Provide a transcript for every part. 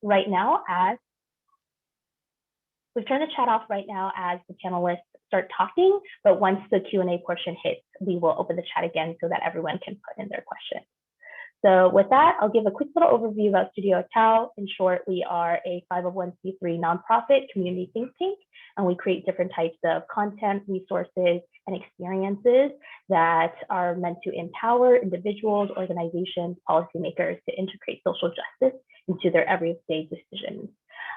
right now as the chat off right now as the panelists start talking, but once the Q&A portion hits, we will open the chat again so that everyone can put in their questions. So with that, I'll give a quick little overview about Studio ATAO. In short, we are a 501c3 nonprofit community think tank, and we create different types of content, resources, and experiences that are meant to empower individuals, organizations, policymakers to integrate social justice into their everyday decisions.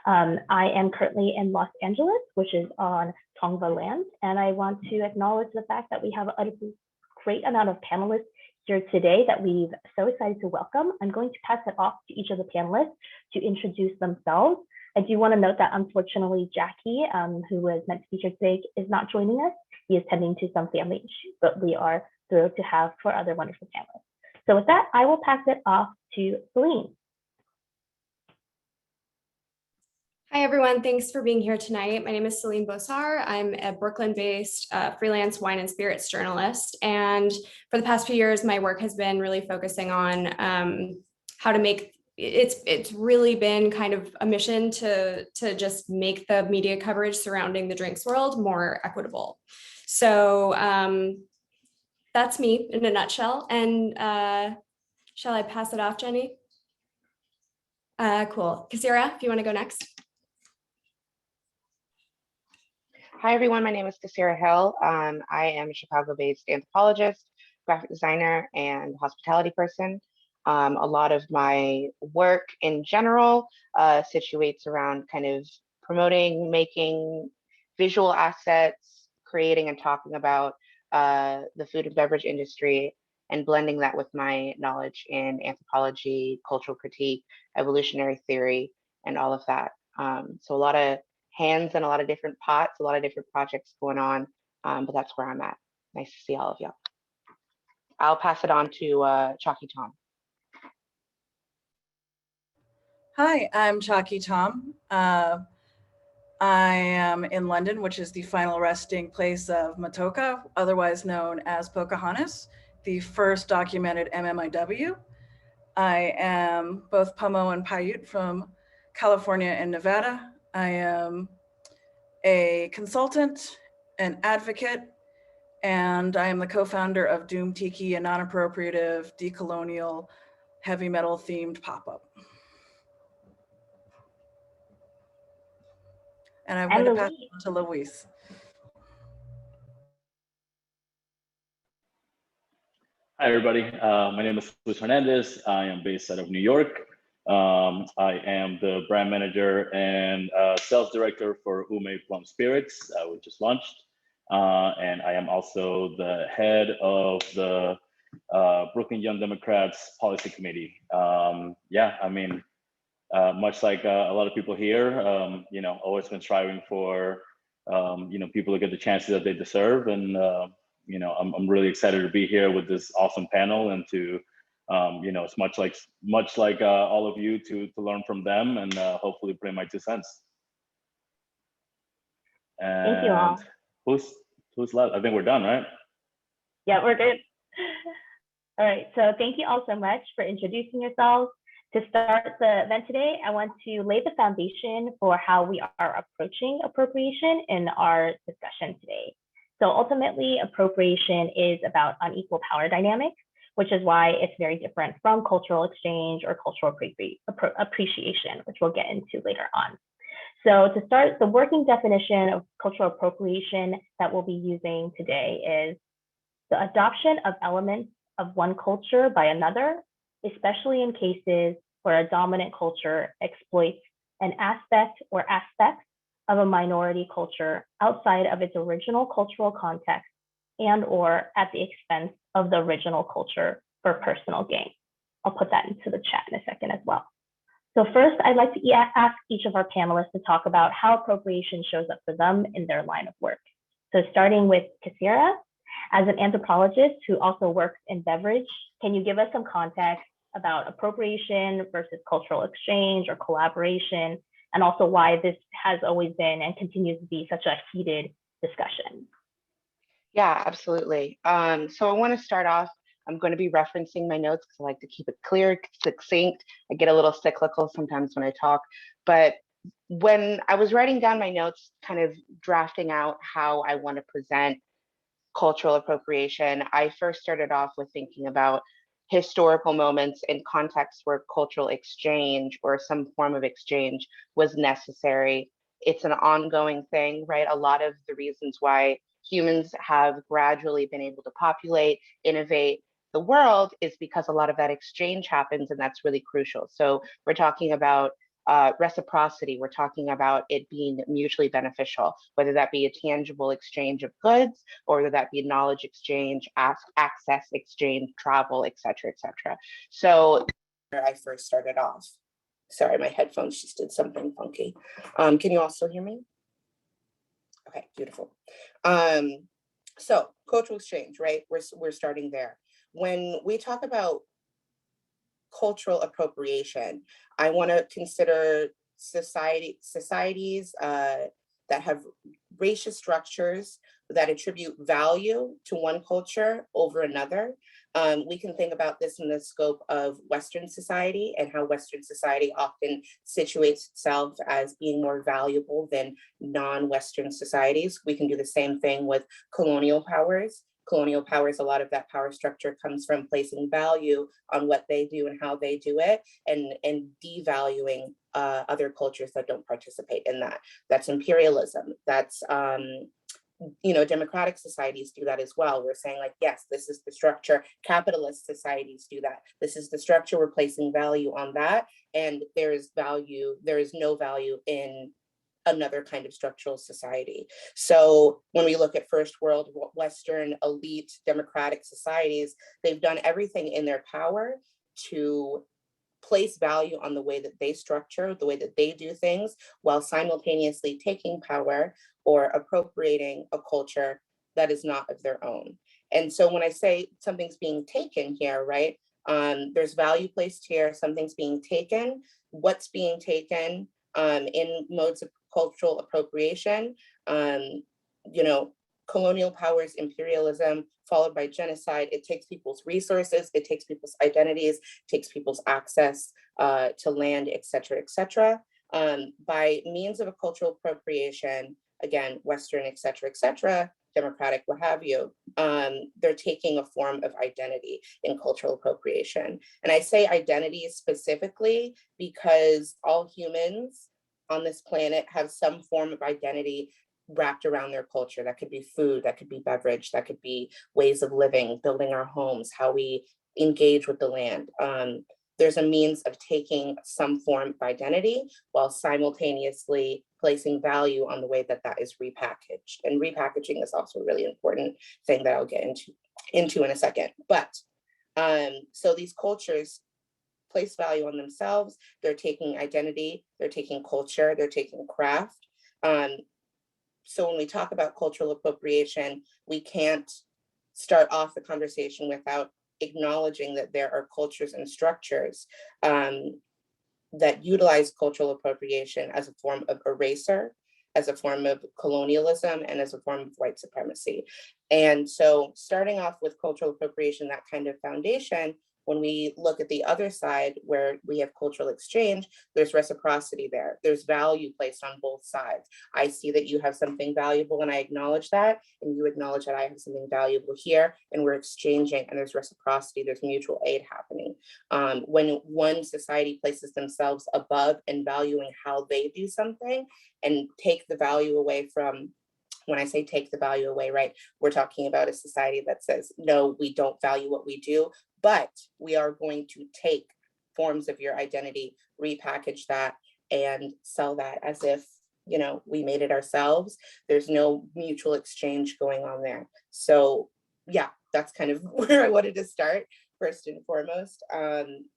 I am currently in Los Angeles, which is on Tongva land, and I want to acknowledge the fact that we have a great amount of panelists here today that we're so excited to welcome. I'm going to pass it off to each of the panelists to introduce themselves. I do want to note that unfortunately Jackie, who was meant to be here today, is not joining us. He is tending to some family issues, but we are thrilled to have 4 other wonderful panelists. So with that, I will pass it off to Celine. Hi, everyone. Thanks for being here tonight. My name is Celine Bosar. I'm a Brooklyn-based freelance wine and spirits journalist. And for the past few years, my work has been really focusing on how to make, it's really been kind of a mission to just make the media coverage surrounding the drinks world more equitable. So that's me in a nutshell. And shall I pass it off, Jenny? Cool. Kisira, if you want to go next. Hi, everyone. My name is Kisira Hill. I am a Chicago-based anthropologist, graphic designer, and hospitality person. A lot of my work in general situates around kind of promoting, making visual assets, creating and talking about the food and beverage industry, and blending that with my knowledge in anthropology, cultural critique, evolutionary theory, and all of that. So a lot of hands in a lot of different pots, a lot of different projects going on, but that's where I'm at. Nice to see all of y'all. I'll pass it on to Chockie Tom. Hi, I'm Chockie Tom. I am in London, which is the final resting place of Matoka, otherwise known as Pocahontas, the first documented MMIW. I am both Pomo and Paiute from California and Nevada. I am a consultant, an advocate, and I am the co-founder of Doom Tiki, a non-appropriative, decolonial, heavy metal themed pop-up. And I'm going to pass it on to Louise. Hi, everybody. My name is Luis Hernandez. I am based out of New York. I am the brand manager and sales director for Ume Plum Spirits, which just launched. And I am also the head of the Brooklyn Young Democrats Policy Committee. Yeah, I mean, much like a lot of people here, you know, always been striving for, you know, people to get the chances that they deserve. And, you know, I'm really excited to be here with this awesome panel and to, you know, it's much like all of you to learn from them and hopefully bring my 2 cents. And thank you all. Who's left? I think we're done, right? Yeah, we're good. All right, so thank you all so much for introducing yourselves. To start the event today, I want to lay the foundation for how we are approaching appropriation in our discussion today. So ultimately, appropriation is about unequal power dynamics, which is why it's very different from cultural exchange or cultural appreciation, which we'll get into later on. So to start, the working definition of cultural appropriation that we'll be using today is the adoption of elements of one culture by another, especially in cases where a dominant culture exploits an aspect or aspects of a minority culture outside of its original cultural context and or at the expense of the original culture for personal gain. I'll put that into the chat in a second as well. So first, I'd like to ask each of our panelists to talk about how appropriation shows up for them in their line of work. So starting with Kisira, as an anthropologist who also works in Beverage, can you give us some context about appropriation versus cultural exchange or collaboration, and also why this has always been and continues to be such a heated discussion? Yeah, absolutely. So I want to start off I'm going to be referencing my notes because I like to keep it clear, succinct. I get a little cyclical sometimes when I talk, but when I was writing down my notes, kind of drafting out how I want to present cultural appropriation, I first started off with thinking about historical moments in contexts where cultural exchange or some form of exchange was necessary. It's an ongoing thing, right? A lot of the reasons why humans have gradually been able to populate, innovate the world is because a lot of that exchange happens, and that's really crucial. So we're talking about reciprocity. We're talking about it being mutually beneficial, whether that be a tangible exchange of goods, or whether that be knowledge exchange, access exchange, travel, et cetera, et cetera. So I first started off. Sorry, my headphones just did something funky. Can you also hear me? Okay, beautiful. So cultural exchange, right? We're starting there. When we talk about cultural appropriation, I want to consider societies that have racial structures that attribute value to one culture over another. We can think about this in the scope of Western society and how Western society often situates itself as being more valuable than non-Western societies. We can do the same thing with colonial powers. Colonial powers, a lot of that power structure comes from placing value on what they do and how they do it, and devaluing other cultures that don't participate in that. That's imperialism. That's democratic societies do that as well. We're saying like, yes, this is the structure. Capitalist societies do that. This is the structure. We're placing value on that, and there is no value in another kind of structural society. So when we look at first world Western elite democratic societies, they've done everything in their power to place value on the way that they structure, the way that they do things, while simultaneously taking power or appropriating a culture that is not of their own. And so when I say something's being taken here, right, there's value placed here, something's being taken. What's being taken in modes of cultural appropriation, colonial powers, imperialism, followed by genocide. It takes people's resources, it takes people's identities, takes people's access to land, et cetera, by means of a cultural appropriation, again, Western, et cetera, democratic, what have you, they're taking a form of identity in cultural appropriation. And I say identity specifically because all humans on this planet have some form of identity wrapped around their culture. That could be food, that could be beverage, that could be ways of living, building our homes, how we engage with the land. There's a means of taking some form of identity while simultaneously placing value on the way that that is repackaged. And repackaging is also a really important thing that I'll get into in a second. But so these cultures place value on themselves. They're taking identity, they're taking culture, they're taking craft. So when we talk about cultural appropriation, we can't start off the conversation without acknowledging that there are cultures and structures that utilize cultural appropriation as a form of eraser, as a form of colonialism, and as a form of white supremacy. And so starting off with cultural appropriation, that kind of foundation, when we look at the other side where we have cultural exchange, there's reciprocity there. There's value placed on both sides. I see that you have something valuable and I acknowledge that, and you acknowledge that I have something valuable here, and we're exchanging, and there's reciprocity, there's mutual aid happening. When one society places themselves above and valuing how they do something and take the value away from, when I say take the value away, right, we're talking about a society that says, no, we don't value what we do, but we are going to take forms of your identity, repackage that, and sell that as if, we made it ourselves. There's no mutual exchange going on there. So yeah, that's kind of where I wanted to start first and foremost,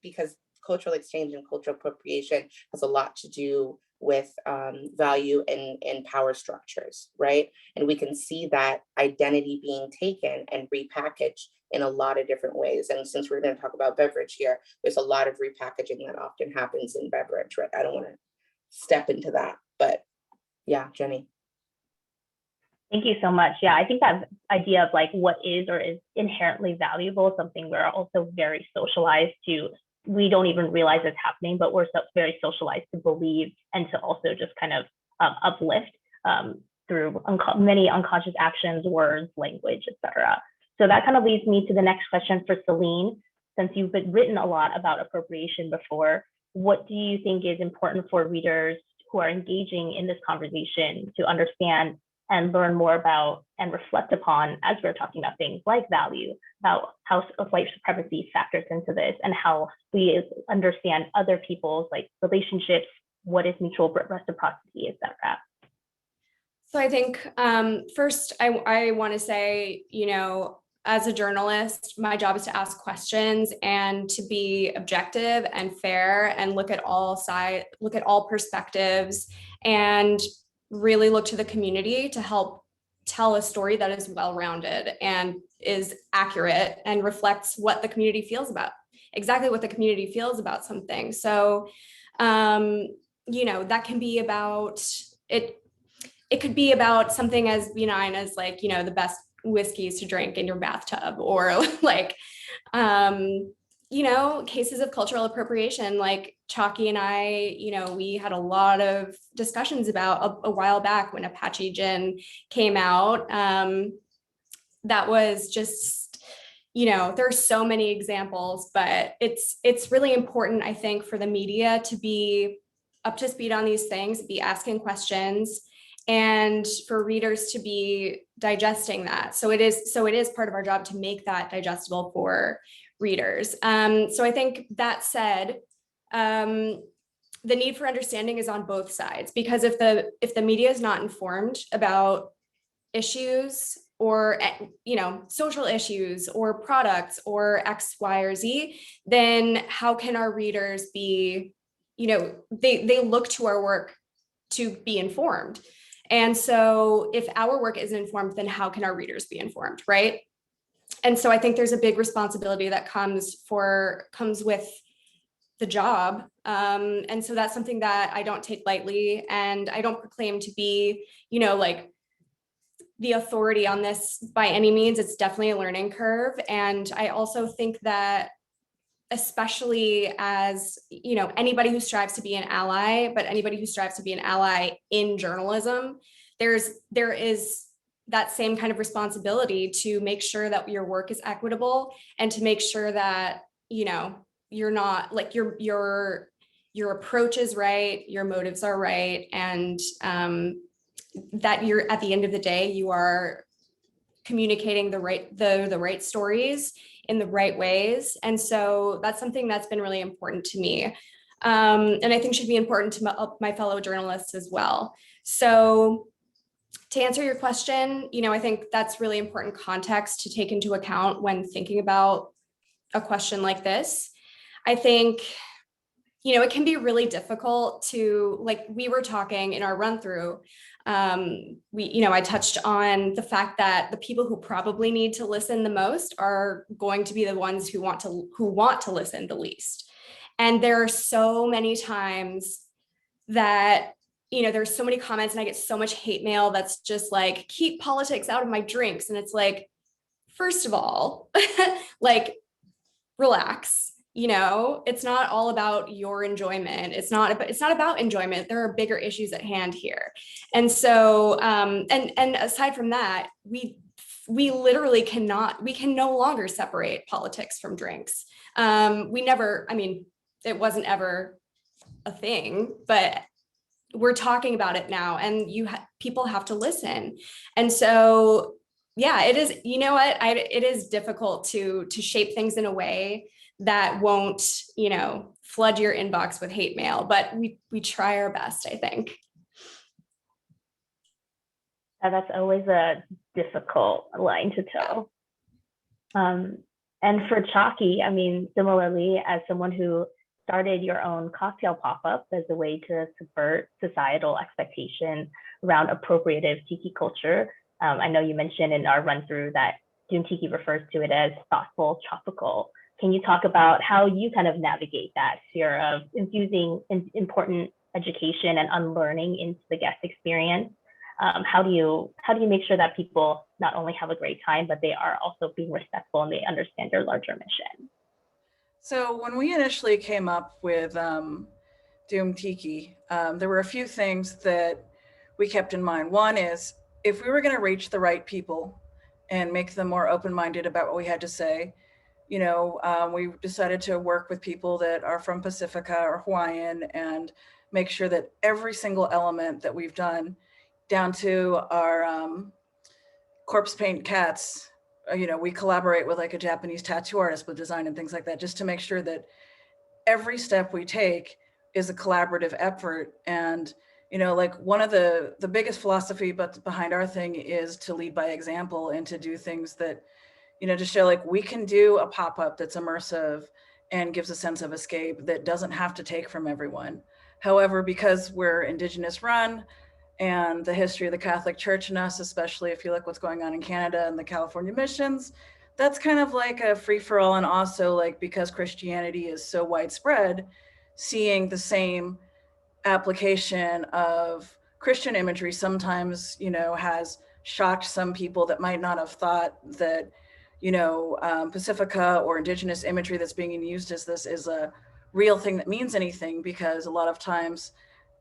because cultural exchange and cultural appropriation has a lot to do with value and power structures, right? And we can see that identity being taken and repackaged in a lot of different ways. And since we're going to talk about beverage here, there's a lot of repackaging that often happens in beverage, right? I don't want to step into that, but yeah, Jenny. Thank you so much. Yeah, I think that idea of like what is or is inherently valuable is something we're also very socialized to. We don't even realize it's happening, but we're very socialized to believe and to also just kind of uplift through many unconscious actions, words, language, etc. So that kind of leads me to the next question for Celine. Since you've written a lot about appropriation before, what do you think is important for readers who are engaging in this conversation to understand and learn more about and reflect upon as we're talking about things like value, about how white supremacy factors into this and how we understand other people's like relationships, what is mutual reciprocity, etc. So I think first I want to say, you know, as a journalist, my job is to ask questions and to be objective and fair and look at all sides, look at all perspectives, and really look to the community to help tell a story that is well-rounded and is accurate and reflects what the community feels about, exactly what the community feels about something. So, you know, that can be about it. It could be about something as benign as like, you know, the best whiskeys to drink in your bathtub, or like, you know, cases of cultural appropriation, like Chockie and I, you know, we had a lot of discussions about a while back when Apache Gin came out. That was just, you know, there are so many examples, but it's really important, I think, for the media to be up to speed on these things, be asking questions, and for readers to be digesting that. So it is part of our job to make that digestible for readers. So I think that said, the need for understanding is on both sides, because if the media is not informed about issues or, you know, social issues or products or X, Y, or Z, then how can our readers be, you know, they look to our work to be informed. And so if our work isn't informed, then how can our readers be informed, right? And so I think there's a big responsibility that comes with the job. And so that's something that I don't take lightly, and I don't proclaim to be, you know, like the authority on this by any means. It's definitely a learning curve. And I also think that, especially as, you know, anybody who strives to be an ally, but anybody who strives to be an ally in journalism, there is that same kind of responsibility to make sure that your work is equitable, and to make sure that, you know, you're not like your approach is right, your motives are right, and that you're, at the end of the day, you are communicating the right stories in the right ways. And so that's something that's been really important to me. And I think should be important to my fellow journalists as well. So to answer your question, you know, I think that's really important context to take into account when thinking about a question like this. I think, you know, it can be really difficult to, like we were talking in our run through, you know, I touched on the fact that the people who probably need to listen the most are going to be the ones who want to listen the least. And there are so many times that, you know, there's so many comments and I get so much hate mail that's just like, keep politics out of my drinks. And it's like, first of all, like, relax. You know, it's not all about your enjoyment. It's not about enjoyment. There are bigger issues at hand here. And so, and aside from that, we literally can no longer separate politics from drinks. It wasn't ever a thing, but we're talking about it now, and people have to listen. And so, yeah, it is, you know what, it is difficult to shape things in a way that won't, you know, flood your inbox with hate mail, but we try our best, I think. That's always a difficult line to toe. And for Chockie, I mean, similarly, as someone who started your own cocktail pop-up as a way to subvert societal expectation around appropriative tiki culture, I know you mentioned in our run through that Doom Tiki refers to it as thoughtful tropical. Can you talk about how you kind of navigate that sphere of infusing important education and unlearning into the guest experience? How do you make sure that people not only have a great time, but they are also being respectful and they understand your larger mission? So when we initially came up with Doom Tiki, there were a few things that we kept in mind. One is, if we were going to reach the right people and make them more open-minded about what we had to say, we decided to work with people that are from Pacifica or Hawaiian and make sure that every single element that we've done, down to our corpse paint cats, we collaborate with like a Japanese tattoo artist with design and things like that, just to make sure that every step we take is a collaborative effort. And like one of the biggest philosophy behind our thing is to lead by example and to do things that to show like we can do a pop-up that's immersive and gives a sense of escape that doesn't have to take from everyone. However, because we're Indigenous run, and the history of the Catholic Church in us, especially if you look what's going on in Canada and the California missions, that's kind of like a free-for-all. And also like because Christianity is so widespread, seeing the same application of Christian imagery sometimes, has shocked some people that might not have thought that, Pacifica or Indigenous imagery that's being used as this is a real thing that means anything, because a lot of times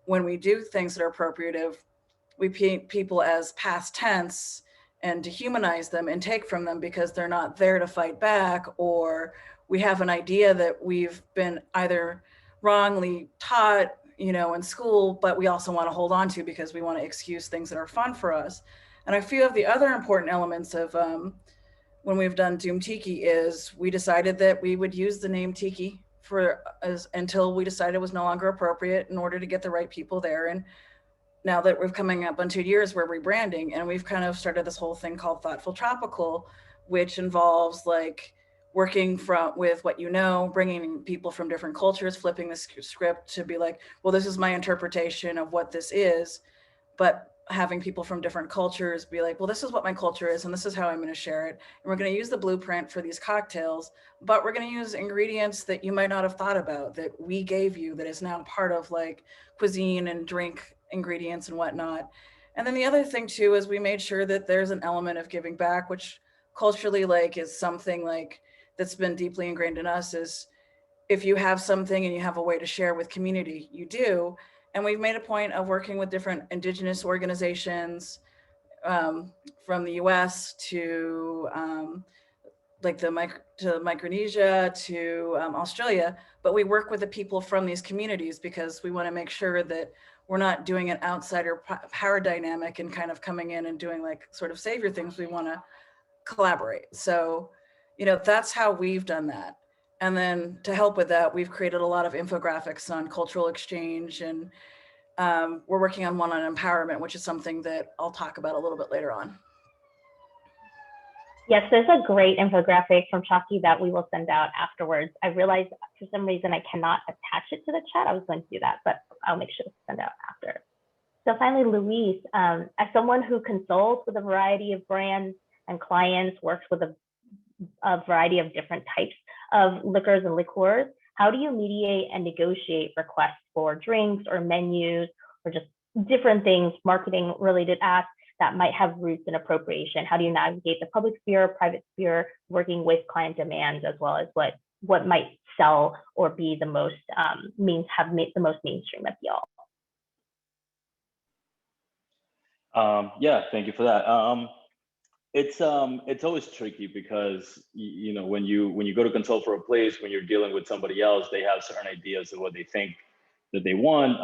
when we do things that are appropriative, we paint people as past tense and dehumanize them and take from them because they're not there to fight back, or we have an idea that we've been either wrongly taught, in school, but we also want to hold on to because we want to excuse things that are fun for us. And a few of the other important elements of when we've done Doom Tiki is we decided that we would use the name Tiki until we decided it was no longer appropriate in order to get the right people there. And now that we're coming up on 2 years, we're rebranding, and we've kind of started this whole thing called Thoughtful Tropical, which involves like working with what bringing people from different cultures, flipping the script to be like, well, this is my interpretation of what this is, but having people from different cultures be like, well, this is what my culture is, and this is how I'm going to share it. And we're going to use the blueprint for these cocktails, but we're going to use ingredients that you might not have thought about that we gave you, that is now part of like cuisine and drink ingredients and whatnot. And then the other thing too is we made sure that there's an element of giving back, which culturally like is something like that's been deeply ingrained in us. Is if you have something and you have a way to share with community, you do. And we've made a point of working with different Indigenous organizations from the US to Micronesia to Australia, but we work with the people from these communities because we want to make sure that we're not doing an outsider power dynamic and kind of coming in and doing like sort of savior things. We want to collaborate. So, that's how we've done that. And then to help with that, we've created a lot of infographics on cultural exchange, and we're working on one on empowerment, which is something that I'll talk about a little bit later on. Yes, there's a great infographic from Chockie that we will send out afterwards. I realized for some reason I cannot attach it to the chat. I was going to do that, but I'll make sure to send out after. So finally, Louise, as someone who consults with a variety of brands and clients, works with a variety of different types of liquors and liqueurs, how do you mediate and negotiate requests for drinks or menus or just different things, marketing related asks that might have roots in appropriation? How do you navigate the public sphere, private sphere, working with client demands, as well as what might sell or be the most have made the most mainstream appeal? Yeah, thank you for that. It's always tricky because when you go to consult for a place, when you're dealing with somebody else, they have certain ideas of what they think that they want.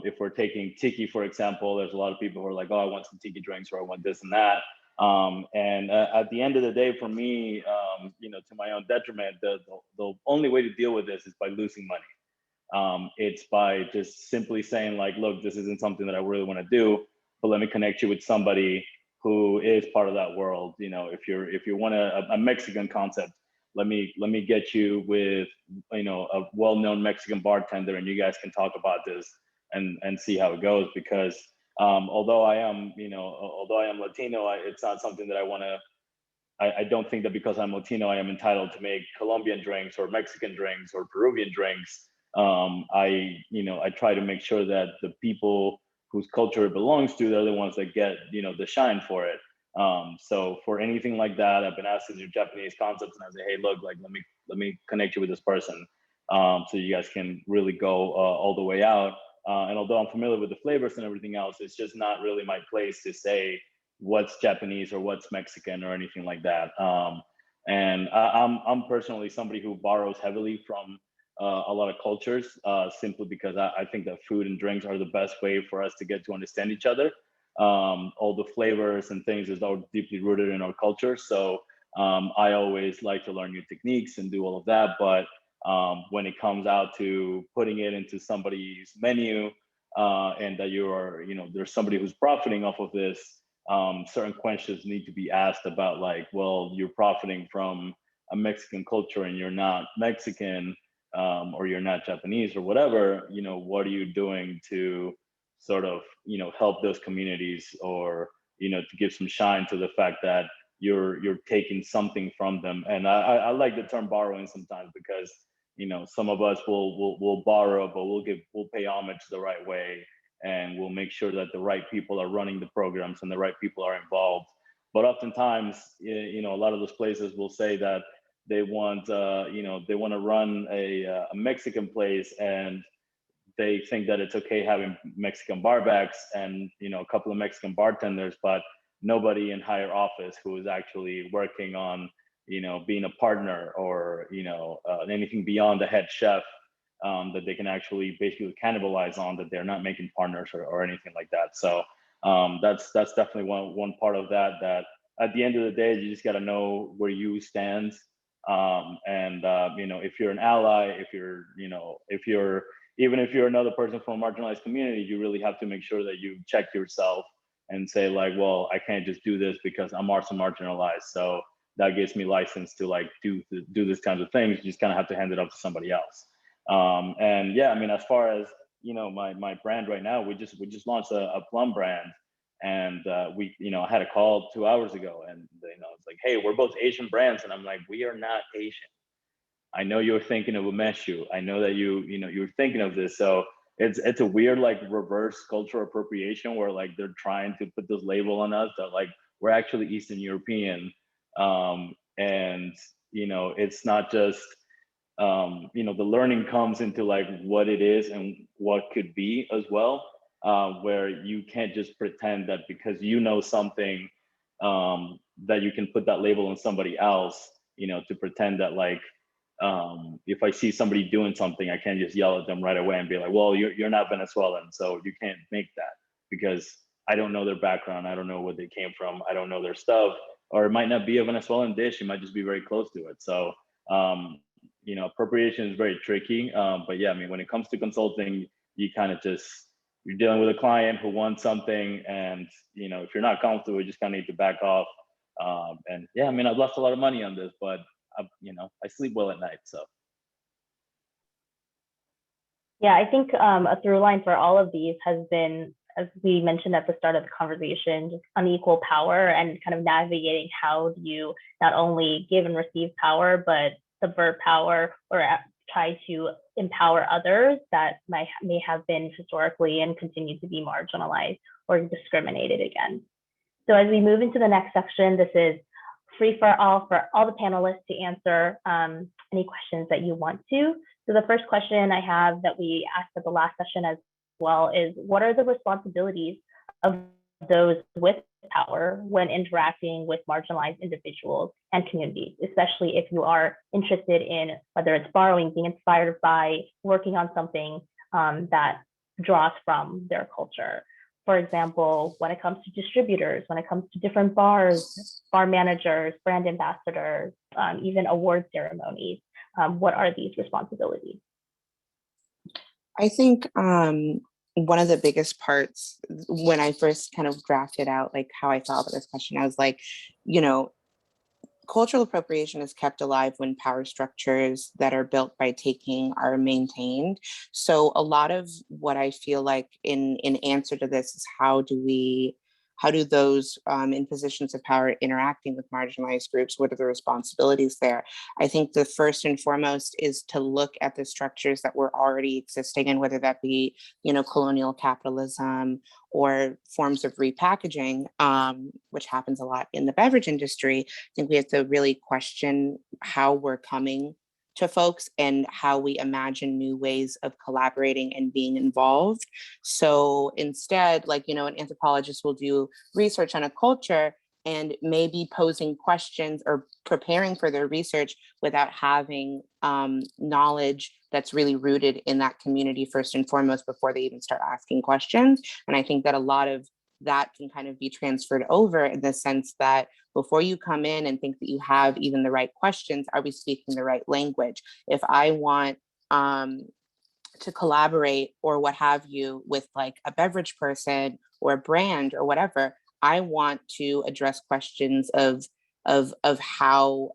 If we're taking tiki, for example, there's a lot of people who are like, oh, I want some tiki drinks, or I want this and that. At the end of the day, for me, to my own detriment, the only way to deal with this is by losing money. It's by just simply saying like, look, this isn't something that I really want to do, but let me connect you with somebody who is part of that world. If you want a Mexican concept, let me get you with a well-known Mexican bartender, and you guys can talk about this and see how it goes. Because although I am Latino, it's not something that I want to. I don't think that because I'm Latino, I am entitled to make Colombian drinks or Mexican drinks or Peruvian drinks. I try to make sure that the people whose culture it belongs to, they're the ones that get, you know, the shine for it. So for anything like that, I've been asked to do Japanese concepts, and I say, hey, look, like let me connect you with this person, so you guys can really go all the way out. And although I'm familiar with the flavors and everything else, it's just not really my place to say what's Japanese or what's Mexican or anything like that. And I'm personally somebody who borrows heavily from a lot of cultures, simply because I think that food and drinks are the best way for us to get to understand each other. All the flavors and things is all deeply rooted in our culture. So I always like to learn new techniques and do all of that. But when it comes out to putting it into somebody's menu, and that you're, you know, there's somebody who's profiting off of this, certain questions need to be asked about, like, well, you're profiting from a Mexican culture and you're not Mexican, or you're not Japanese or whatever, you know, what are you doing to sort of, you know, help those communities, or, you know, to give some shine to the fact that you're taking something from them. And I like the term borrowing sometimes, because, you know, some of us will borrow, but we'll pay homage the right way, and we'll make sure that the right people are running the programs and the right people are involved. But oftentimes, you know, a lot of those places will say that they want, you know, they want to run a Mexican place, and they think that it's okay having Mexican barbacks and, you know, a couple of Mexican bartenders, but nobody in higher office who is actually working on, you know, being a partner, or, you know, anything beyond the head chef, that they can actually basically cannibalize on, that they're not making partners or anything like that. So that's definitely one part of that, that at the end of the day, you just got to know where you stand. And you know, if you're an ally, if you're, you know, even if you're another person from a marginalized community, you really have to make sure that you check yourself and say, like, well, I can't just do this because I'm also marginalized, so that gives me license to, like, do this kinds of things. You just kind of have to hand it up to somebody else. And yeah, I mean, as far as, you know, my brand right now, we just launched a plum brand, and we, you know, I had a call 2 hours ago, and, you know, it's like, hey, we're both Asian brands, and I'm like, we are not Asian. I know you're thinking of umeshu. I know that you know, you're thinking of this. So it's a weird, like, reverse cultural appropriation, where, like, they're trying to put this label on us that, like, we're actually Eastern European. And, you know, it's not just, you know, the learning comes into, like, what it is and what could be as well, where you can't just pretend that because you know something, that you can put that label on somebody else, you know, to pretend that, like, if I see somebody doing something, I can't just yell at them right away and be like, well, you're not Venezuelan, so you can't make that, because I don't know their background. I don't know where they came from. I don't know their stuff. Or it might not be a Venezuelan dish. It might just be very close to it. So, you know, appropriation is very tricky. But yeah, I mean, when it comes to consulting, you kind of just, you're dealing with a client who wants something, and, you know, if you're not comfortable, you just kind of need to back off. And yeah, I mean, I've lost a lot of money on this, but you know, I sleep well at night, so. Yeah, I think a through line for all of these has been, as we mentioned at the start of the conversation, just unequal power, and kind of navigating how do you not only give and receive power, but subvert power, or try to empower others that may have been historically and continue to be marginalized or discriminated against. So as we move into the next section, this is free for all the panelists to answer any questions that you want to. So the first question I have that we asked at the last session as well is, what are the responsibilities of those with power when interacting with marginalized individuals and communities, especially if you are interested in whether it's borrowing, being inspired by, working on something that draws from their culture. For example, when it comes to distributors, when it comes to different bars, bar managers, brand ambassadors, even award ceremonies, what are these responsibilities? I think one of the biggest parts when I first kind of drafted out like how I felt about this question, I was like, you know, cultural appropriation is kept alive when power structures that are built by taking are maintained. So a lot of what I feel like in answer to this is, how do we how do those in positions of power interacting with marginalized groups, what are the responsibilities there? I think the first and foremost is to look at the structures that were already existing, and whether that be, colonial capitalism or forms of repackaging, which happens a lot in the beverage industry. I think we have to really question how we're coming to folks and how we imagine new ways of collaborating and being involved. So instead, an anthropologist will do research on a culture and maybe posing questions or preparing for their research without having knowledge that's really rooted in that community first and foremost before they even start asking questions. And I think that a lot of that can kind of be transferred over in the sense that before you come in and think that you have even the right questions, are we speaking the right language? If I want to collaborate or what have you with like a beverage person or a brand or whatever, I want to address questions of how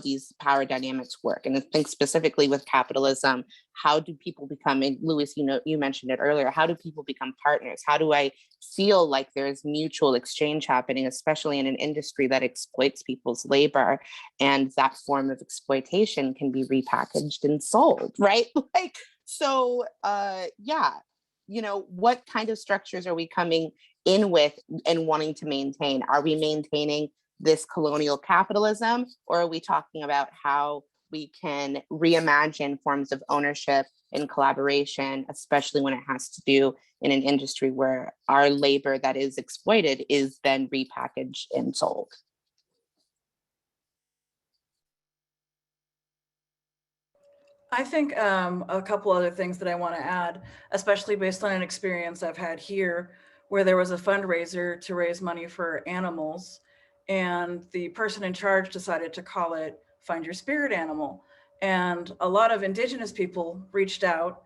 these power dynamics work. And I think specifically with capitalism, how do people become, and Louis, you mentioned it earlier, how do people become partners? How do I feel like there's mutual exchange happening, especially in an industry that exploits people's labor, and that form of exploitation can be repackaged and sold, right? What kind of structures are we coming in with and wanting to maintain? Are we maintaining this colonial capitalism, or are we talking about how we can reimagine forms of ownership and collaboration, especially when it has to do in an industry where our labor that is exploited is then repackaged and sold? I think a couple other things that I want to add, especially based on an experience I've had here, where there was a fundraiser to raise money for animals, and the person in charge decided to call it Find Your Spirit Animal. And a lot of Indigenous people reached out,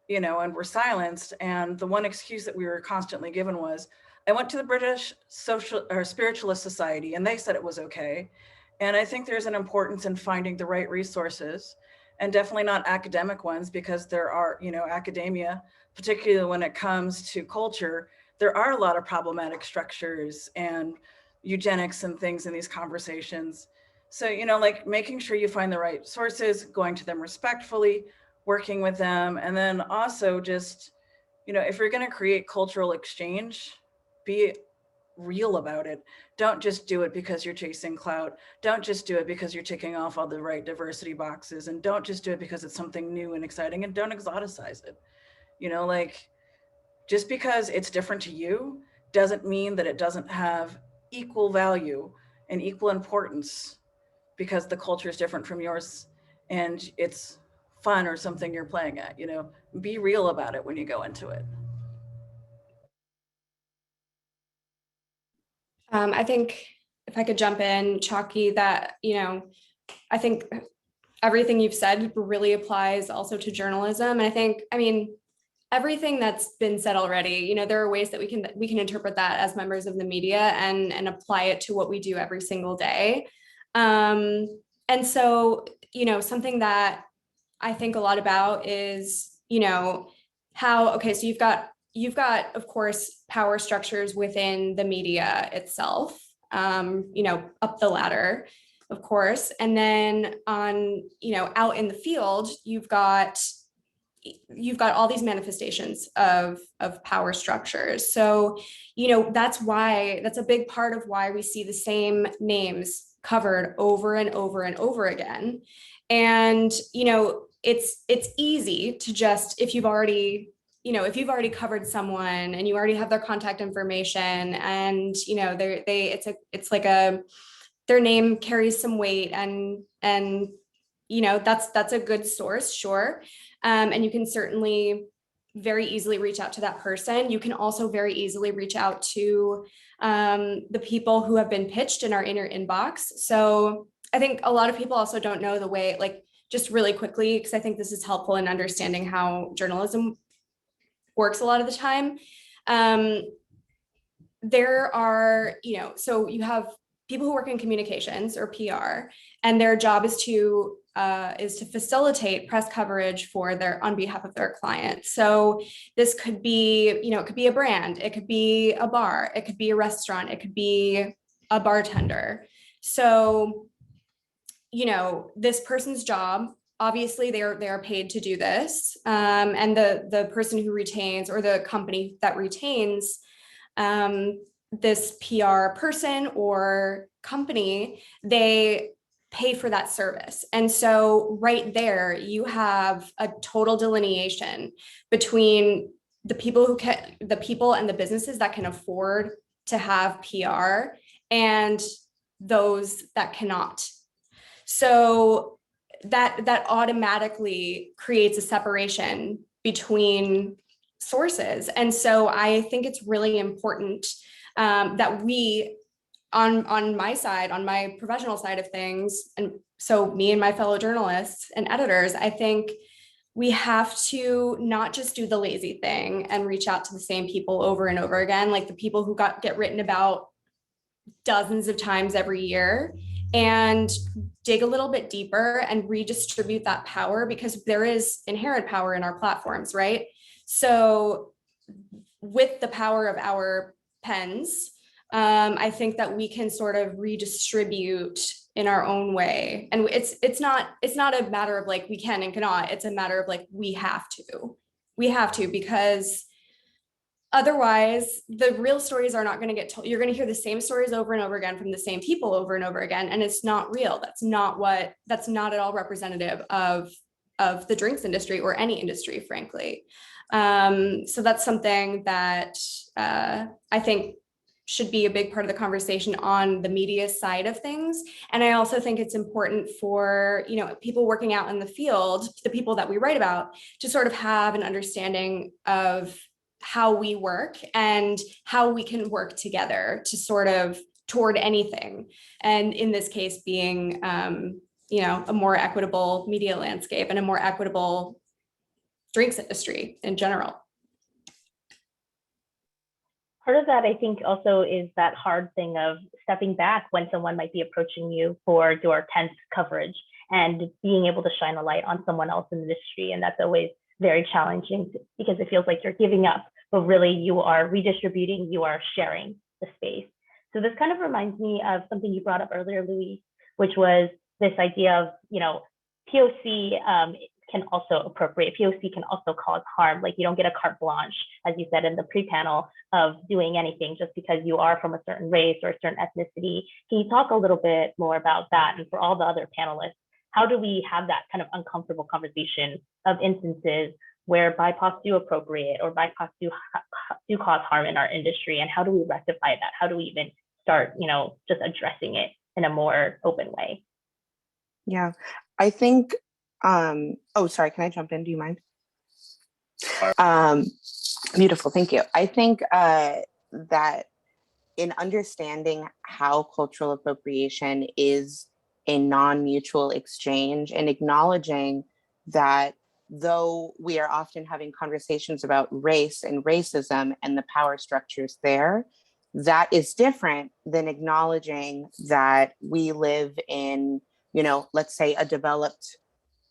and were silenced. And the one excuse that we were constantly given was, I went to the British Spiritualist Society and they said it was okay. And I think there's an importance in finding the right resources, and definitely not academic ones, because there are, academia, particularly when it comes to culture, there are a lot of problematic structures and eugenics and things in these conversations. So, making sure you find the right sources, going to them respectfully, working with them, and then also just, if you're going to create cultural exchange, be real about it. Don't just do it because you're chasing clout. Don't just do it because you're ticking off all the right diversity boxes, and don't just do it because it's something new and exciting, and don't exoticize it. Just because it's different to you doesn't mean that it doesn't have equal value and equal importance because the culture is different from yours and it's fun or something you're playing at. Be real about it when you go into it. I think if I could jump in, Chockie, that, I think everything you've said really applies also to journalism. And everything that's been said already, there are ways that we can interpret that as members of the media and apply it to what we do every single day. And so, something that I think a lot about is, so you've got, of course, power structures within the media itself, up the ladder, of course. And then on, out in the field, you've got all these manifestations of power structures. So, that's a big part of why we see the same names covered over and over and over again. And, it's easy to just, if you've already covered someone and you already have their contact information, and, their name carries some weight, and that's a good source, sure. And you can certainly very easily reach out to that person. You can also very easily reach out to the people who have been pitched in our inner inbox. So I think a lot of people also don't know the way, just really quickly, because I think this is helpful in understanding how journalism works a lot of the time. There are, so you have people who work in communications or PR, and their job is to is to facilitate press coverage for on behalf of their clients. So this could be, it could be a brand, it could be a bar, it could be a restaurant, it could be a bartender. So, this person's job, obviously they are paid to do this. And the person who retains, or the company that retains this PR person or company, they pay for that service. And so right there, you have a total delineation between the people and the businesses that can afford to have PR and those that cannot. So that automatically creates a separation between sources. And so I think it's really important that we, on my side, on my professional side of things, and so me and my fellow journalists and editors, I think we have to not just do the lazy thing and reach out to the same people over and over again, like the people who get written about dozens of times every year, and dig a little bit deeper and redistribute that power, because there is inherent power in our platforms, right? So with the power of our pens, I think that we can sort of redistribute in our own way. And it's not a matter of like we can and cannot, it's a matter of like we have to, because otherwise the real stories are not going to get told. You're going to hear the same stories over and over again from the same people over and over again, and it's not real. That's not at all representative of the drinks industry or any industry, frankly. So that's something that I think should be a big part of the conversation on the media side of things. And I also think it's important for, people working out in the field, the people that we write about, to sort of have an understanding of how we work and how we can work together to sort of toward anything. And in this case being, a more equitable media landscape and a more equitable drinks industry in general. Part of that, I think, also is that hard thing of stepping back when someone might be approaching you for your tense coverage and being able to shine a light on someone else in the industry. And that's always very challenging because it feels like you're giving up, but really you are redistributing, you are sharing the space. So this kind of reminds me of something you brought up earlier, Louise, which was this idea of, POC can also appropriate, POC can also cause harm. Like you don't get a carte blanche, as you said in the pre-panel, of doing anything just because you are from a certain race or a certain ethnicity. Can you talk a little bit more about that? And for all the other panelists, how do we have that kind of uncomfortable conversation of instances where BIPOC do appropriate or BIPOC do cause harm in our industry? And how do we rectify that? How do we even start, just addressing it in a more open way? Yeah, I think, sorry, can I jump in? Do you mind? Beautiful, thank you. I think that in understanding how cultural appropriation is a non-mutual exchange and acknowledging that though we are often having conversations about race and racism and the power structures there, that is different than acknowledging that we live in, let's say a developed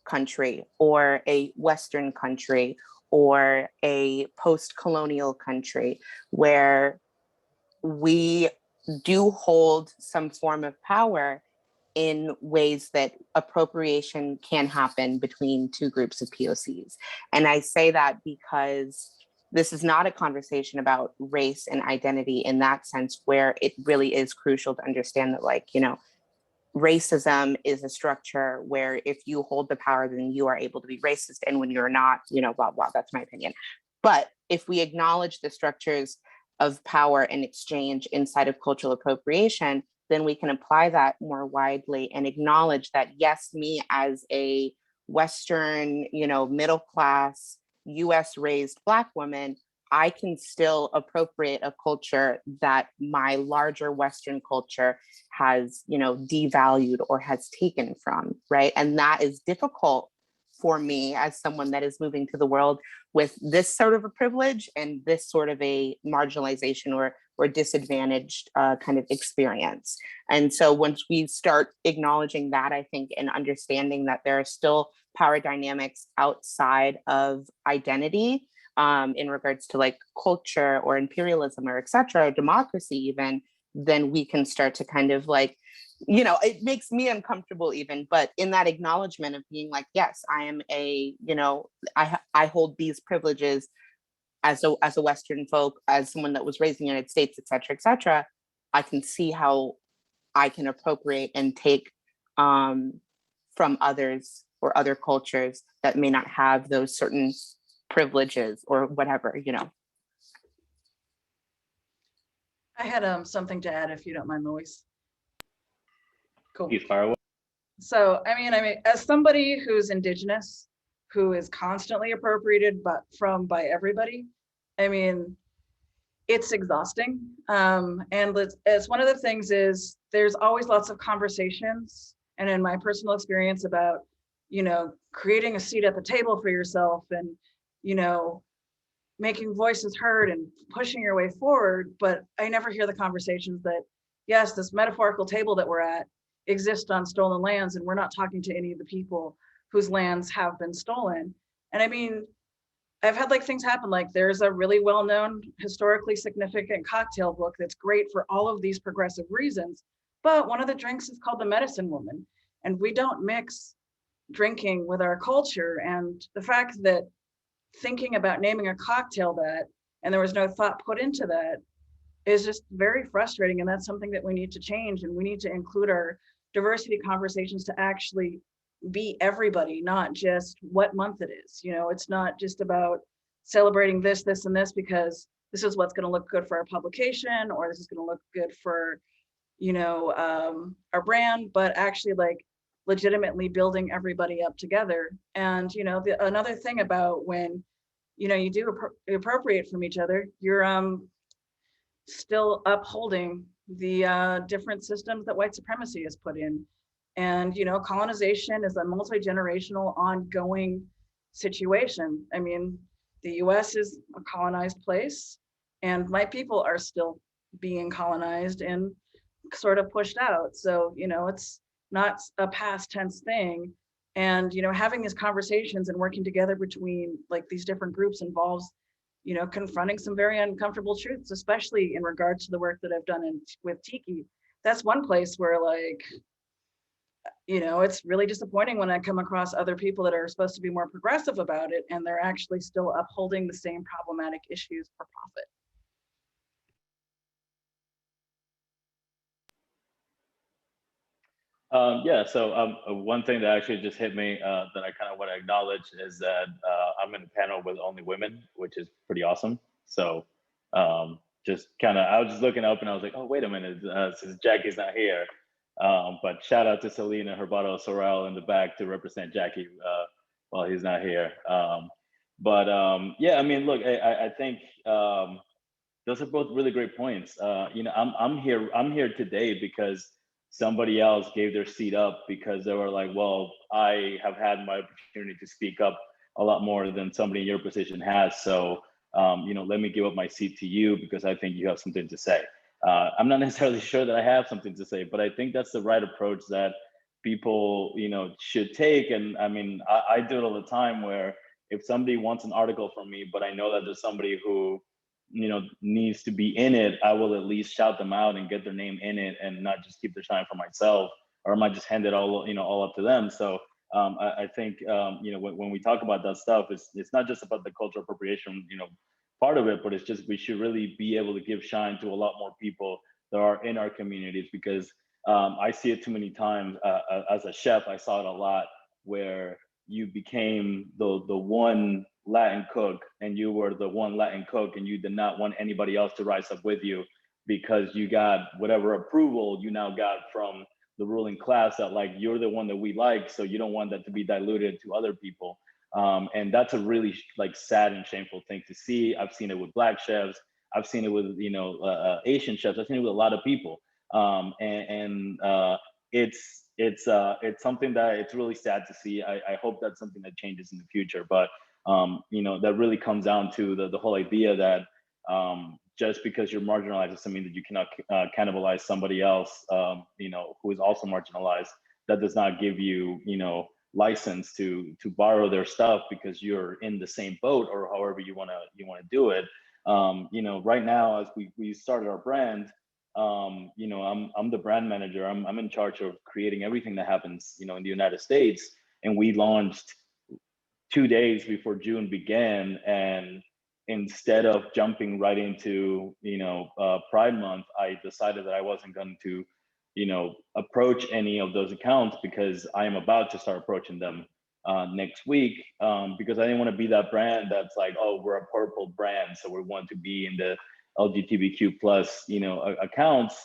country or a Western country or a post-colonial country where we do hold some form of power in ways that appropriation can happen between two groups of POCs. And I say that because this is not a conversation about race and identity in that sense, where it really is crucial to understand that, racism is a structure where if you hold the power, then you are able to be racist. And when you're not, blah, blah, that's my opinion. But if we acknowledge the structures of power and exchange inside of cultural appropriation, then we can apply that more widely and acknowledge that, yes, me as a Western, middle class, US raised Black woman, I can still appropriate a culture that my larger Western culture has, devalued or has taken from, right? And that is difficult for me as someone that is moving to the world with this sort of a privilege and this sort of a marginalization or or disadvantaged kind of experience. And so once we start acknowledging that, I think, and understanding that there are still power dynamics outside of identity, in regards to like culture or imperialism or et cetera, or democracy even, then we can start to kind of like, you know, it makes me uncomfortable even, but in that acknowledgement of being like, yes, I am a, you know, I hold these privileges as a Western folk, as someone that was raised in the United States, et cetera, I can see how I can appropriate and take from others or other cultures that may not have those certain privileges or whatever, you know. I had something to add, if you don't mind, Louise. Cool. He's far away. So, I mean, as somebody who's Indigenous, who is constantly appropriated by everybody, I mean, it's exhausting. And it's one of the things is there's always lots of conversations, and in my personal experience about, you know, creating a seat at the table for yourself and, you know, making voices heard and pushing your way forward. But I never hear the conversations that, yes, this metaphorical table that we're at exists on stolen lands, and we're not talking to any of the people whose lands have been stolen. And I mean, I've had like things happen, like there's a really well-known historically significant cocktail book that's great for all of these progressive reasons, but one of the drinks is called the Medicine Woman, and we don't mix drinking with our culture. And the fact that thinking about naming a cocktail that, and there was no thought put into that, is just very frustrating. And that's something that we need to change, and we need to include our diversity conversations to actually be everybody, not just what month it is. You know, it's not just about celebrating this, this, and this because this is what's going to look good for our publication, or this is going to look good for, you know, our brand, but actually like legitimately building everybody up together. And, you know, another thing about when, you know, you do appropriate from each other, you're still upholding the different systems that white supremacy has put in. And, you know, colonization is a multi-generational ongoing situation. I mean, the US is a colonized place, and my people are still being colonized and sort of pushed out. So, you know, it's not a past tense thing. And, you know, having these conversations and working together between like these different groups involves, you know, confronting some very uncomfortable truths, especially in regard to the work that I've done with Tiki. That's one place where, like, you know, it's really disappointing when I come across other people that are supposed to be more progressive about it, and they're actually still upholding the same problematic issues for profit. Yeah, so one thing that actually just hit me that I kind of want to acknowledge is that I'm in a panel with only women, which is pretty awesome. So just kind of, I was just looking up and I was like, oh, wait a minute, since Jackie's not here. But shout out to Celine and her bottle of Sorrel in the back to represent Jackie while he's not here. Yeah, I mean, look, I think those are both really great points. You know, I'm here today because somebody else gave their seat up because they were like, well, I have had my opportunity to speak up a lot more than somebody in your position has. So, you know, let me give up my seat to you because I think you have something to say. I'm not necessarily sure that I have something to say, but I think that's the right approach that people, you know, should take. And I mean, I do it all the time where if somebody wants an article from me, but I know that there's somebody who, you know, needs to be in it, I will at least shout them out and get their name in it and not just keep their shine for myself, or I might just hand it all, you know, all up to them. So I think, you know, when we talk about that stuff, it's not just about the cultural appropriation, you know, part of it, but it's just, we should really be able to give shine to a lot more people that are in our communities, because I see it too many times. As a chef, I saw it a lot where you became the one Latin cook, and you were the one Latin cook, and you did not want anybody else to rise up with you because you got whatever approval you now got from the ruling class that like, you're the one that we like, so you don't want that to be diluted to other people. And that's a really like sad and shameful thing to see. I've seen it with Black chefs. I've seen it with, you know, Asian chefs. I've seen it with a lot of people. It's something that it's really sad to see. I hope that's something that changes in the future. But you know, that really comes down to the whole idea that just because you're marginalized doesn't mean that you cannot cannibalize somebody else, who is also marginalized. That does not give you, license to borrow their stuff because you're in the same boat, or however you want to do it. Right now, as we started our brand, I'm the brand manager. I'm in charge of creating everything that happens, in the United States. And we launched 2 days before June began, and instead of jumping right into Pride Month, I decided that I wasn't going to approach any of those accounts, because I am about to start approaching them next week, because I didn't want to be that brand that's like, oh, we're a purple brand, so we want to be in the LGBTQ plus accounts,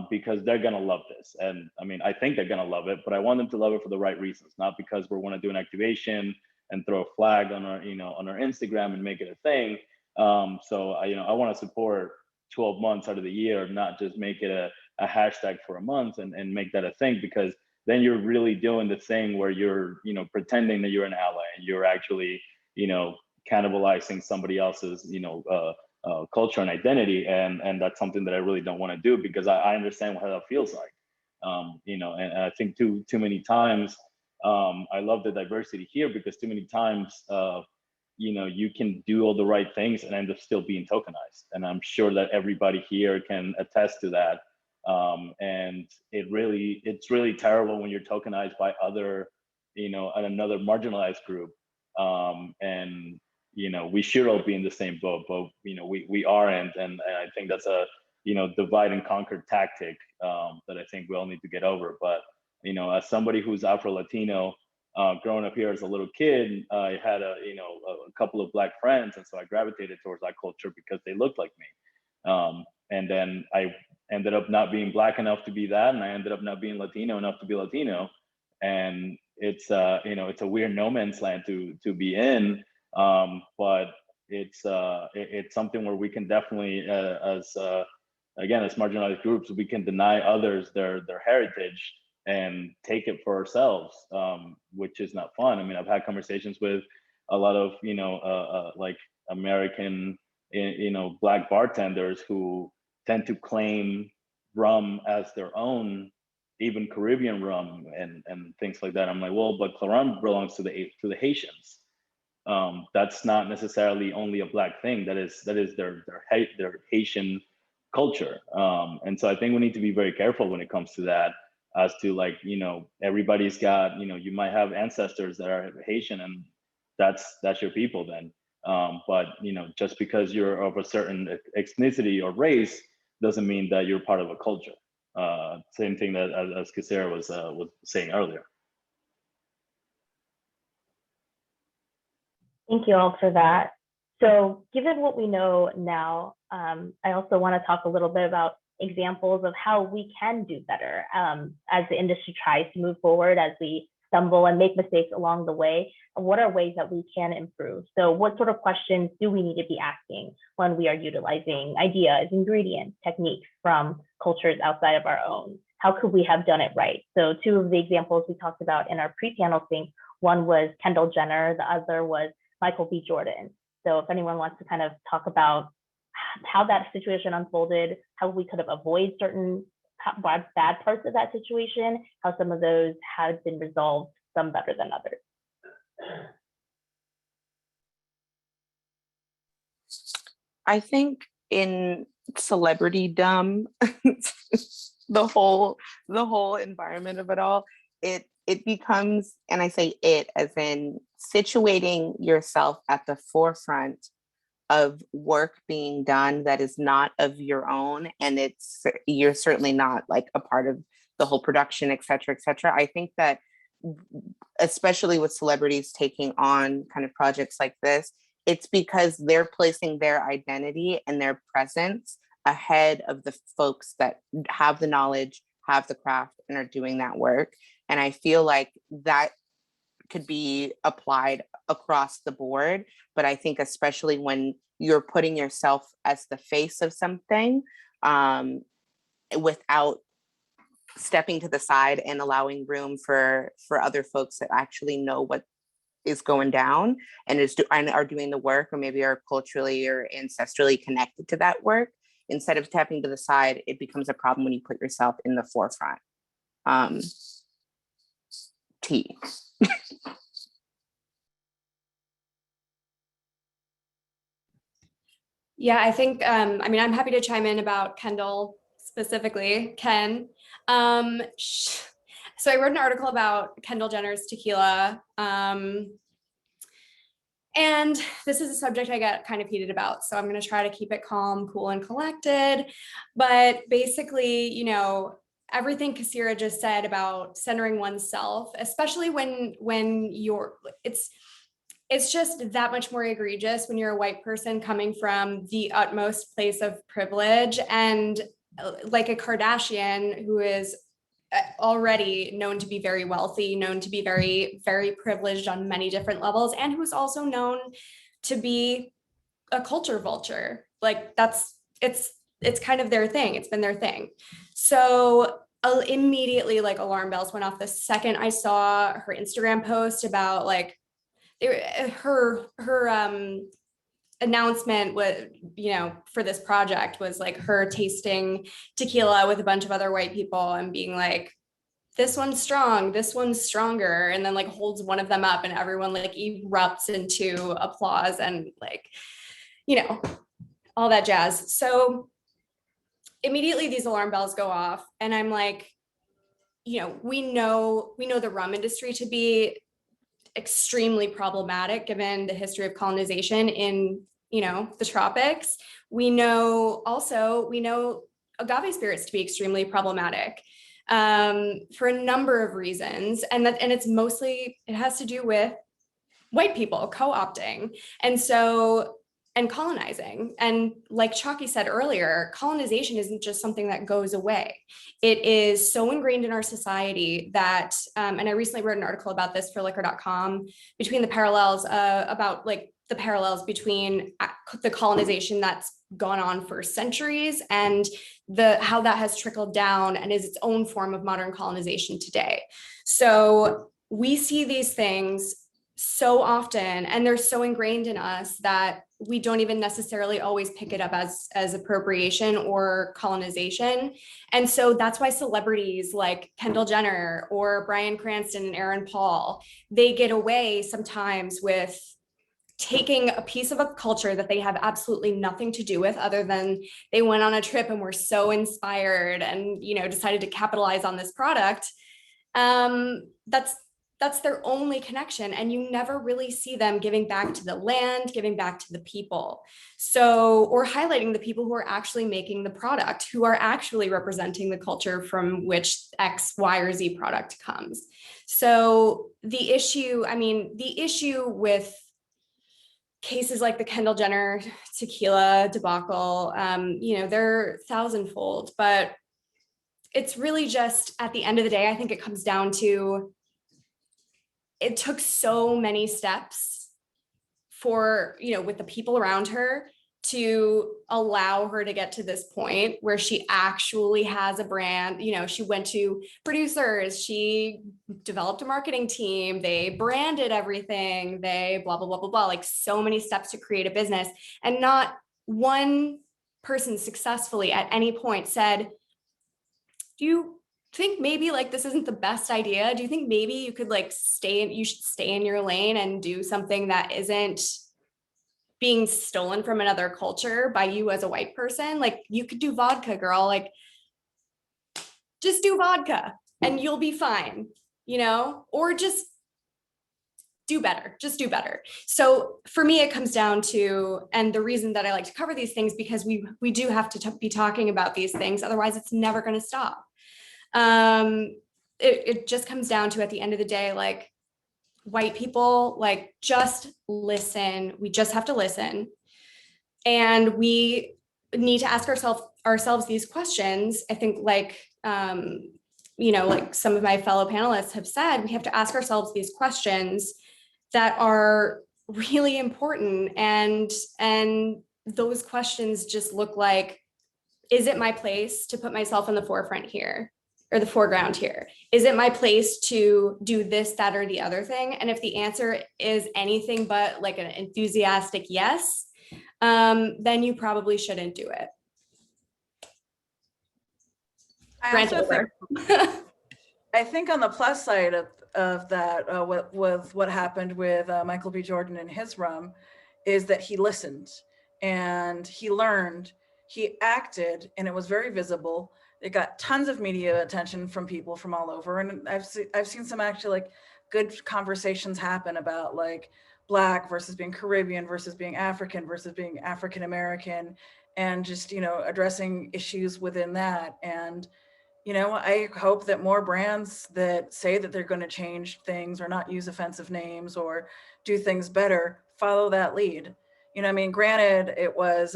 because they're gonna love this. And I mean, I think they're gonna love it, but I want them to love it for the right reasons, not because we want to do an activation and throw a flag on our on our Instagram and make it a thing. So I want to support 12 months out of the year, not just make it a hashtag for a month and make that a thing, because then you're really doing the thing where you're pretending that you're an ally, and you're actually cannibalizing somebody else's culture and identity, and that's something that I really don't want to do, because I understand how that feels like. And I think too many times, I love the diversity here, because too many times you can do all the right things and end up still being tokenized, and I'm sure that everybody here can attest to that. And it's really terrible when you're tokenized by another marginalized group. And we should all be in the same boat, but we aren't, and I think that's a divide and conquer tactic that I think we all need to get over. But as somebody who's Afro-Latino, growing up here as a little kid, I had a couple of Black friends, and so I gravitated towards that culture because they looked like me. And then I ended up not being Black enough to be that, and I ended up not being Latino enough to be Latino. And it's it's a weird no man's land to be in, but it's something where we can definitely, as marginalized groups, we can deny others their heritage and take it for ourselves, which is not fun. I mean, I've had conversations with a lot of like American Black bartenders who tend to claim rum as their own, even Caribbean rum and things like that. I'm like, well, but rum belongs to the Haitians. That's not necessarily only a Black thing. That is their Haitian culture. And so I think we need to be very careful when it comes to that, as to everybody's got, you might have ancestors that are Haitian, and that's your people then. But just because you're of a certain ethnicity or race doesn't mean that you're part of a culture. Same thing that as Kisira was saying earlier. Thank you all for that. So given what we know now, I also want to talk a little bit about examples of how we can do better as the industry tries to move forward, as we stumble and make mistakes along the way. What are ways that we can improve? So what sort of questions do we need to be asking when we are utilizing ideas, ingredients, techniques from cultures outside of our own? How could we have done it right? So two of the examples we talked about in our pre-panel thing, one was Kendall Jenner, the other was Michael B. Jordan. So if anyone wants to kind of talk about how that situation unfolded, how we could have avoided certain bad parts of that situation, how some of those have been resolved, some better than others. I think in celebritydom, the whole environment of it all, it becomes, and I say it as in situating yourself at the forefront of work being done that is not of your own, and you're certainly not like a part of the whole production, et cetera, et cetera. I think that especially with celebrities taking on kind of projects like this, it's because they're placing their identity and their presence ahead of the folks that have the knowledge, have the craft, and are doing that work. And I feel like that could be applied across the board. But I think especially when you're putting yourself as the face of something, without stepping to the side and allowing room for other folks that actually know what is going down and and are doing the work, or maybe are culturally or ancestrally connected to that work, instead of tapping to the side, it becomes a problem when you put yourself in the forefront. T. Yeah, I think, I mean, I'm happy to chime in about Kendall specifically, Ken. So I wrote an article about Kendall Jenner's Tequila. And this is a subject I get kind of heated about. So I'm going to try to keep it calm, cool, and collected. But basically, you know, everything Kisira just said about centering oneself, especially when you're, it's just that much more egregious when you're a white person coming from the utmost place of privilege, and like a Kardashian who is already known to be very wealthy, known to be very, very privileged on many different levels, and who's also known to be a culture vulture. Like it's kind of their thing. It's been their thing. So immediately, like, alarm bells went off the second I saw her Instagram post about like her announcement was, you know, for this project was like her tasting tequila with a bunch of other white people and being like, this one's strong, this one's stronger, and then like holds one of them up and everyone like erupts into applause and like, you know, all that jazz. So immediately these alarm bells go off and I'm like, you know, we know the rum industry to be extremely problematic given the history of colonization in, you know, the tropics. We know agave spirits to be extremely problematic for a number of reasons, and it's mostly, it has to do with white people co-opting and colonizing. And like Chockie said earlier, colonization isn't just something that goes away. It is so ingrained in our society that, and I recently wrote an article about this for liquor.com, between the parallels about like the parallels between the colonization that's gone on for centuries and how that has trickled down and is its own form of modern colonization today. So we see these things so often and they're so ingrained in us that we don't even necessarily always pick it up as appropriation or colonization. And so that's why celebrities like Kendall Jenner or Bryan Cranston and Aaron Paul, they get away sometimes with taking a piece of a culture that they have absolutely nothing to do with, other than they went on a trip and were so inspired and, you know, decided to capitalize on this product. That's their only connection. And you never really see them giving back to the land, giving back to the people. So, or highlighting the people who are actually making the product, who are actually representing the culture from which X, Y, or Z product comes. So the issue with cases like the Kendall Jenner tequila debacle, you know, they're thousandfold, but it's really just, at the end of the day, I think it comes down to, it took so many steps for, you know, with the people around her to allow her to get to this point where she actually has a brand. You know, she went to producers, she developed a marketing team, they branded everything, they blah, blah, blah, blah, blah, like so many steps to create a business. And not one person successfully at any point said, do you think maybe like this isn't the best idea? Do you think maybe you could like you should stay in your lane and do something that isn't being stolen from another culture by you as a white person? Like, you could do vodka, girl, like just do vodka and you'll be fine, you know, or just do better, just do better. So for me, it comes down to, and the reason that I like to cover these things, because we do have to be talking about these things, otherwise it's never going to stop. It just comes down to, at the end of the day, like, white people, like, just listen. We just have to listen. And we need to ask ourselves these questions. I think, like, you know, like some of my fellow panelists have said, we have to ask ourselves these questions that are really important. And those questions just look like, is it my place to put myself in the forefront here? or the foreground here? Is it my place to do this, that, or the other thing? And if the answer is anything but like an enthusiastic yes, then you probably shouldn't do it. I think on the plus side of that, with what happened with Michael B. Jordan and his rum, is that he listened and he learned, he acted, and it was very visible. It got tons of media attention from people from all over, and I've seen some actually like good conversations happen about like Black versus being Caribbean versus being African versus being African American, and just, you know, addressing issues within that. And you know, I hope that more brands that say that they're going to change things or not use offensive names or do things better follow that lead. You know, I mean, granted, it was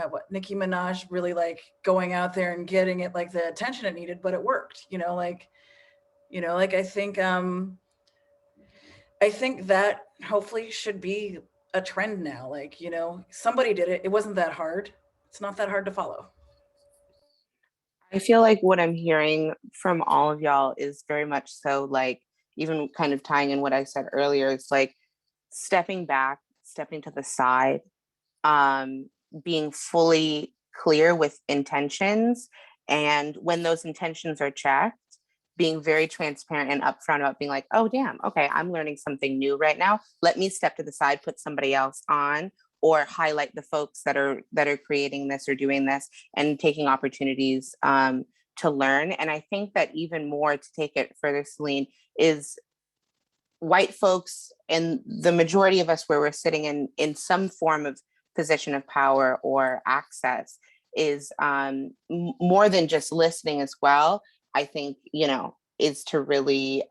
what Nicki Minaj really like going out there and getting it like the attention it needed, but it worked. I think that hopefully should be a trend now. Like, you know, somebody did it. It wasn't that hard. It's not that hard to follow. I feel like what I'm hearing from all of y'all is very much so like, even kind of tying in what I said earlier, it's like stepping back, stepping to the side, being fully clear with intentions. And when those intentions are checked, being very transparent and upfront about being like, oh, damn, okay, I'm learning something new right now. Let me step to the side, put somebody else on, or highlight the folks that are creating this or doing this and taking opportunities to learn. And I think that even more, to take it further, Celine, is white folks and the majority of us where we're sitting in some form of position of power or access is more than just listening as well. I think, you know, is to really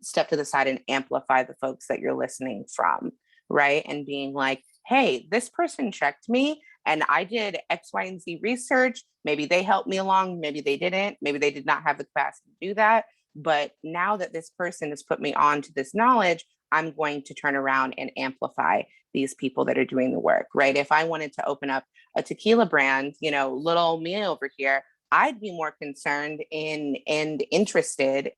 step to the side and amplify the folks that you're listening from, right? And being like, hey, this person checked me and I did X, Y, and Z research. Maybe they helped me along, maybe they didn't, maybe they did not have the capacity to do that. But now that this person has put me on to this knowledge, I'm going to turn around and amplify these people that are doing the work, right? If I wanted to open up a tequila brand, you know, little old me over here, I'd be more concerned in and interested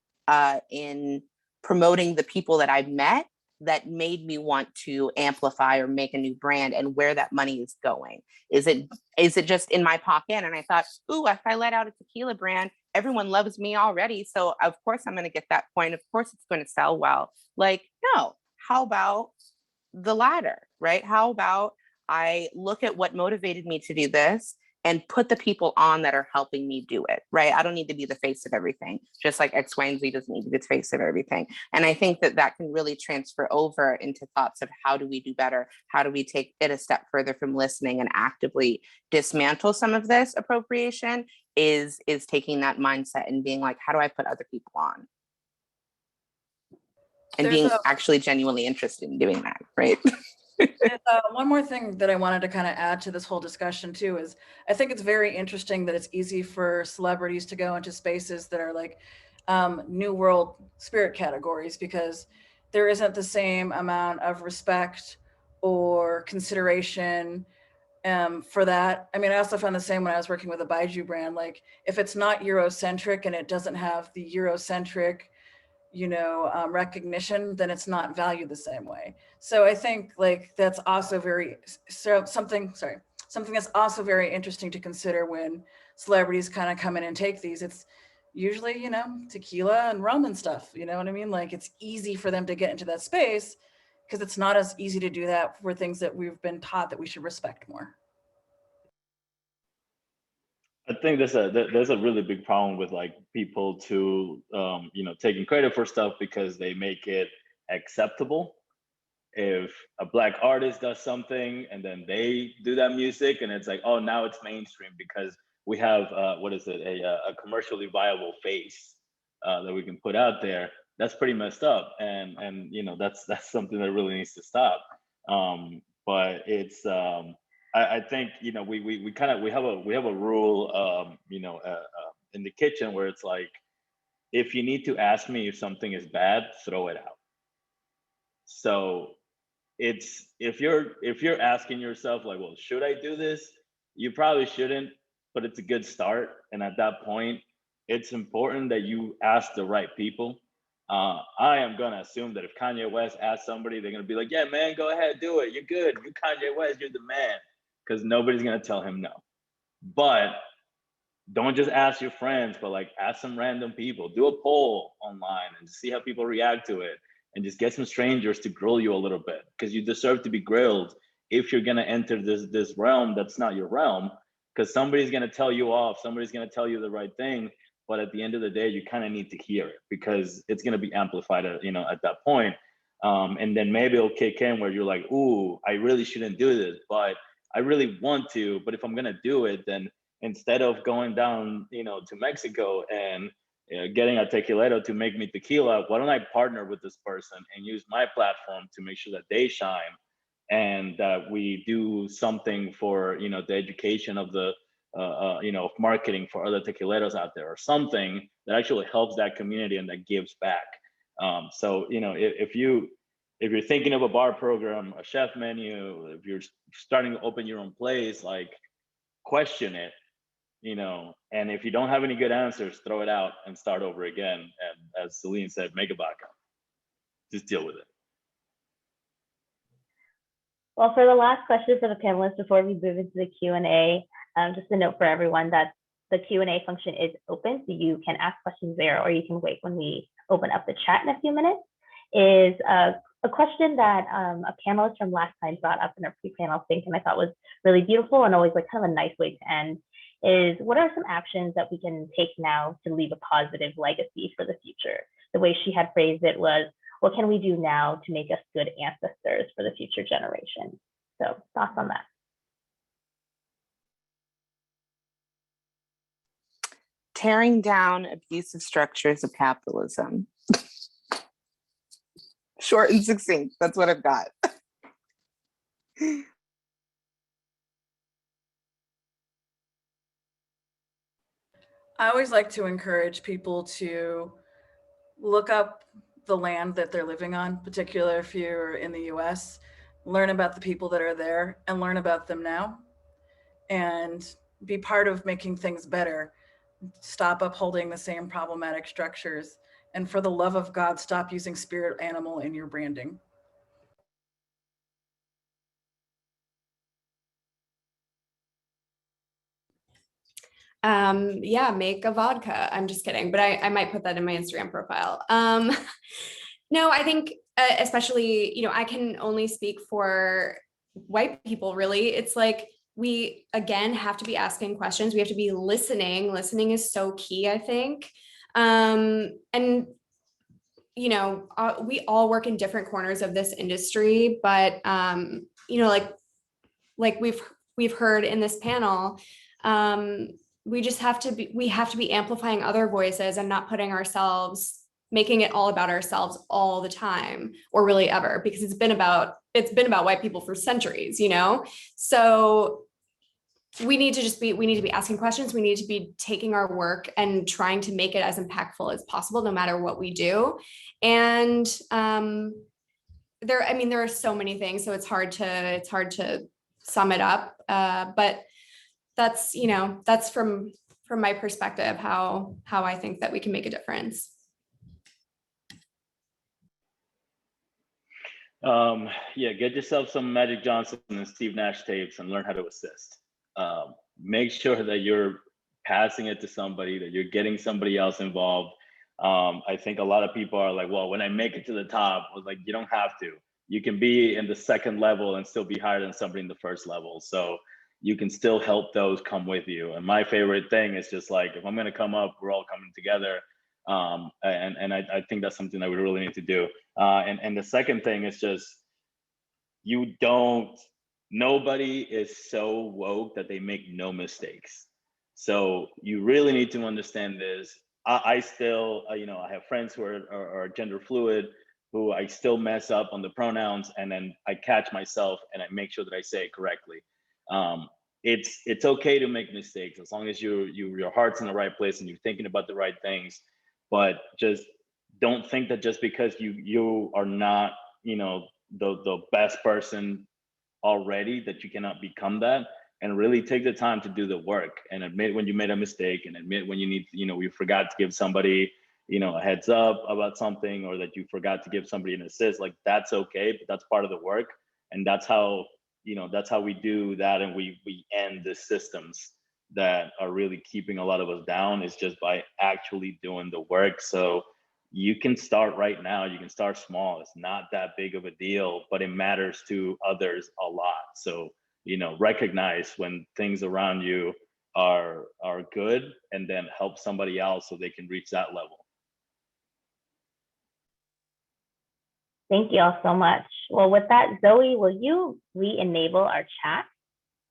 in promoting the people that I've met that made me want to amplify or make a new brand, and where that money is going. Is it just in my pocket? And I thought, ooh, if I let out a tequila brand, everyone loves me already, so of course I'm going to get that point. Of course it's going to sell well. Like, no, how about the latter, right? How about I look at what motivated me to do this and put the people on that are helping me do it, right? I don't need to be the face of everything, just like X, Y, and Z doesn't need to be the face of everything. And I think that that can really transfer over into thoughts of how do we do better? How do we take it a step further from listening and actively dismantle some of this appropriation, is taking that mindset and being like, how do I put other people on? And being actually genuinely interested in doing that, right? One more thing that I wanted to kind of add to this whole discussion too is I think it's very interesting that it's easy for celebrities to go into spaces that are like new world spirit categories, because there isn't the same amount of respect or consideration for that. I mean, I also found the same when I was working with a Baiju brand. Like, if it's not Eurocentric and it doesn't have the Eurocentric, you know, recognition, then it's not valued the same way. So I think like that's also something that's also very interesting to consider when celebrities kind of come in and take these. It's usually, you know, tequila and rum and stuff, you know what I mean? Like, it's easy for them to get into that space because it's not as easy to do that for things that we've been taught that we should respect more. I think there's a really big problem with like people to you know, taking credit for stuff because they make it acceptable. If a Black artist does something and then they do that music and it's like, oh, now it's mainstream because we have a commercially viable face that we can put out there. That's pretty messed up, and you know, that's something that really needs to stop. But it's I think, you know, we have a rule, you know, in the kitchen where it's like, if you need to ask me if something is bad, throw it out. So it's, if you're asking yourself like, well, should I do this? You probably shouldn't, but it's a good start. And at that point, it's important that you ask the right people. I am gonna assume that if Kanye West asks somebody, they're gonna be like, "Yeah, man, go ahead, do it. You're good. You Kanye West, you're the man," because nobody's gonna tell him no. But don't just ask your friends, but like ask some random people. Do a poll online and see how people react to it, and just get some strangers to grill you a little bit, because you deserve to be grilled if you're gonna enter this realm that's not your realm. Because somebody's gonna tell you off, somebody's gonna tell you the right thing, but at the end of the day, you kind of need to hear it because it's gonna be amplified at, at that point. And then maybe it'll kick in where you're like, "Ooh, I really shouldn't do this, but I really want to. But if I'm gonna do it, then instead of going down, to Mexico and getting a tequilero to make me tequila, why don't I partner with this person and use my platform to make sure that they shine, and that we do something for, the education of the, of marketing for other tequileros out there, or something that actually helps that community and that gives back." So, if you're thinking of a bar program, a chef menu, if you're starting to open your own place, like, question it, and if you don't have any good answers, throw it out and start over again. And as Celine said, make a vodka. Just deal with it. Well, for the last question for the panelists before we move into the Q&A, just a note for everyone that the Q&A function is open, so you can ask questions there, or you can wait when we open up the chat in a few minutes. Is a question that a panelist from last time brought up in our pre-panel think, and I thought was really beautiful and always like kind of a nice way to end, is what are some actions that we can take now to leave a positive legacy for the future? The way she had phrased it was, what can we do now to make us good ancestors for the future generation? So thoughts on that? Tearing down abusive structures of capitalism. Short and succinct, that's what I've got. I always like to encourage people to look up the land that they're living on, particularly if you're in the US, learn about the people that are there and learn about them now, and be part of making things better. Stop upholding the same problematic structures. And for the love of God, stop using spirit animal in your branding. Yeah, make a vodka. I'm just kidding, but I might put that in my Instagram profile. No, I think especially, I can only speak for white people, really. It's like we, again, have to be asking questions. We have to be listening. Listening is so key, I think. And, we all work in different corners of this industry, but, like we've heard in this panel, we have to be amplifying other voices and not making it all about ourselves all the time, or really ever, because it's been about white people for centuries, So we need to be asking questions. We need to be taking our work and trying to make it as impactful as possible, no matter what we do. And there are so many things, so it's hard to sum it up. But that's from my perspective, how I think that we can make a difference. Get yourself some Magic Johnson and Steve Nash tapes and learn how to assist. Make sure that you're passing it to somebody, that you're getting somebody else involved. I think a lot of people are like, well, when I make it to the top, I was like, you don't have to. You can be in the second level and still be higher than somebody in the first level. So you can still help those come with you. And my favorite thing is just like, if I'm going to come up, we're all coming together. And I think that's something that we really need to do. And the second thing is just, nobody is so woke that they make no mistakes. So you really need to understand this. I still, I have friends who are gender fluid, who I still mess up on the pronouns, and then I catch myself and I make sure that I say it correctly. It's okay to make mistakes as long as your heart's in the right place and you're thinking about the right things. But just don't think that just because you are not, the best person already, that you cannot become that. and really take the time to do the work and admit when you made a mistake and admit when you need, you forgot to give somebody, a heads up about something, or that you forgot to give somebody an assist. Like, that's okay, but that's part of the work. And that's how, that's how we do that. And we end the systems that are really keeping a lot of us down, is just by actually doing the work. So you can start right now. You can start small. It's not that big of a deal, but it matters to others a lot. So, recognize when things around you are good, and then help somebody else so they can reach that level. Thank you all so much. Well, with that, Zoe, will you re-enable our chat?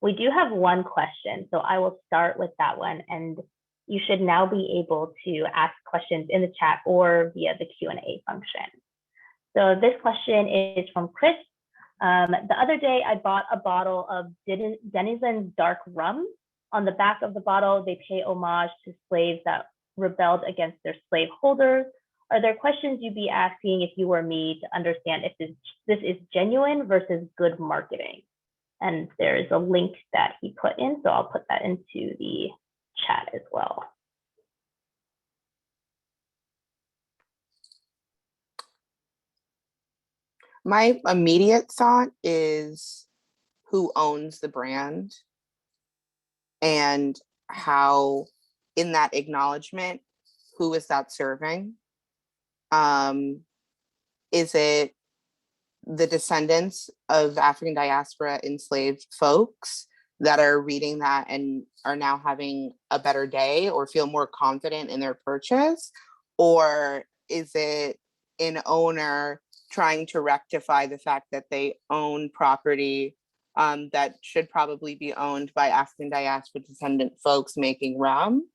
We do have one question, so I will start with that one, and you should now be able to ask questions in the chat or via the Q&A function. So this question is from Chris. The other day, I bought a bottle of Denizen's dark rum. On the back of the bottle, they pay homage to slaves that rebelled against their slave holders. Are there questions you'd be asking if you were me to understand if this is genuine versus good marketing? And there is a link that he put in, so I'll put that into the chat as well. My immediate thought is who owns the brand, and how, in that acknowledgement, who is that serving? Is it the descendants of African diaspora enslaved folks that are reading that and are now having a better day or feel more confident in their purchase? Or is it an owner trying to rectify the fact that they own property that should probably be owned by African diaspora descendant folks making rum?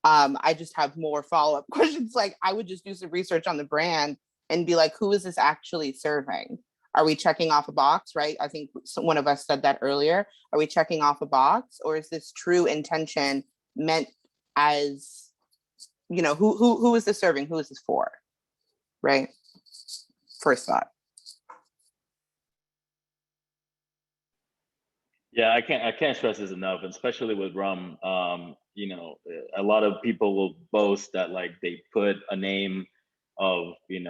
I just have more follow-up questions. Like, I would just do some research on the brand and be like, who is this actually serving? Are we checking off a box, right? I think one of us said that earlier. Are we checking off a box, or is this true intention meant as, who is this serving? Who is this for, right? First thought. Yeah, I can't stress this enough, especially with rum. A lot of people will boast that, like, they put a name of an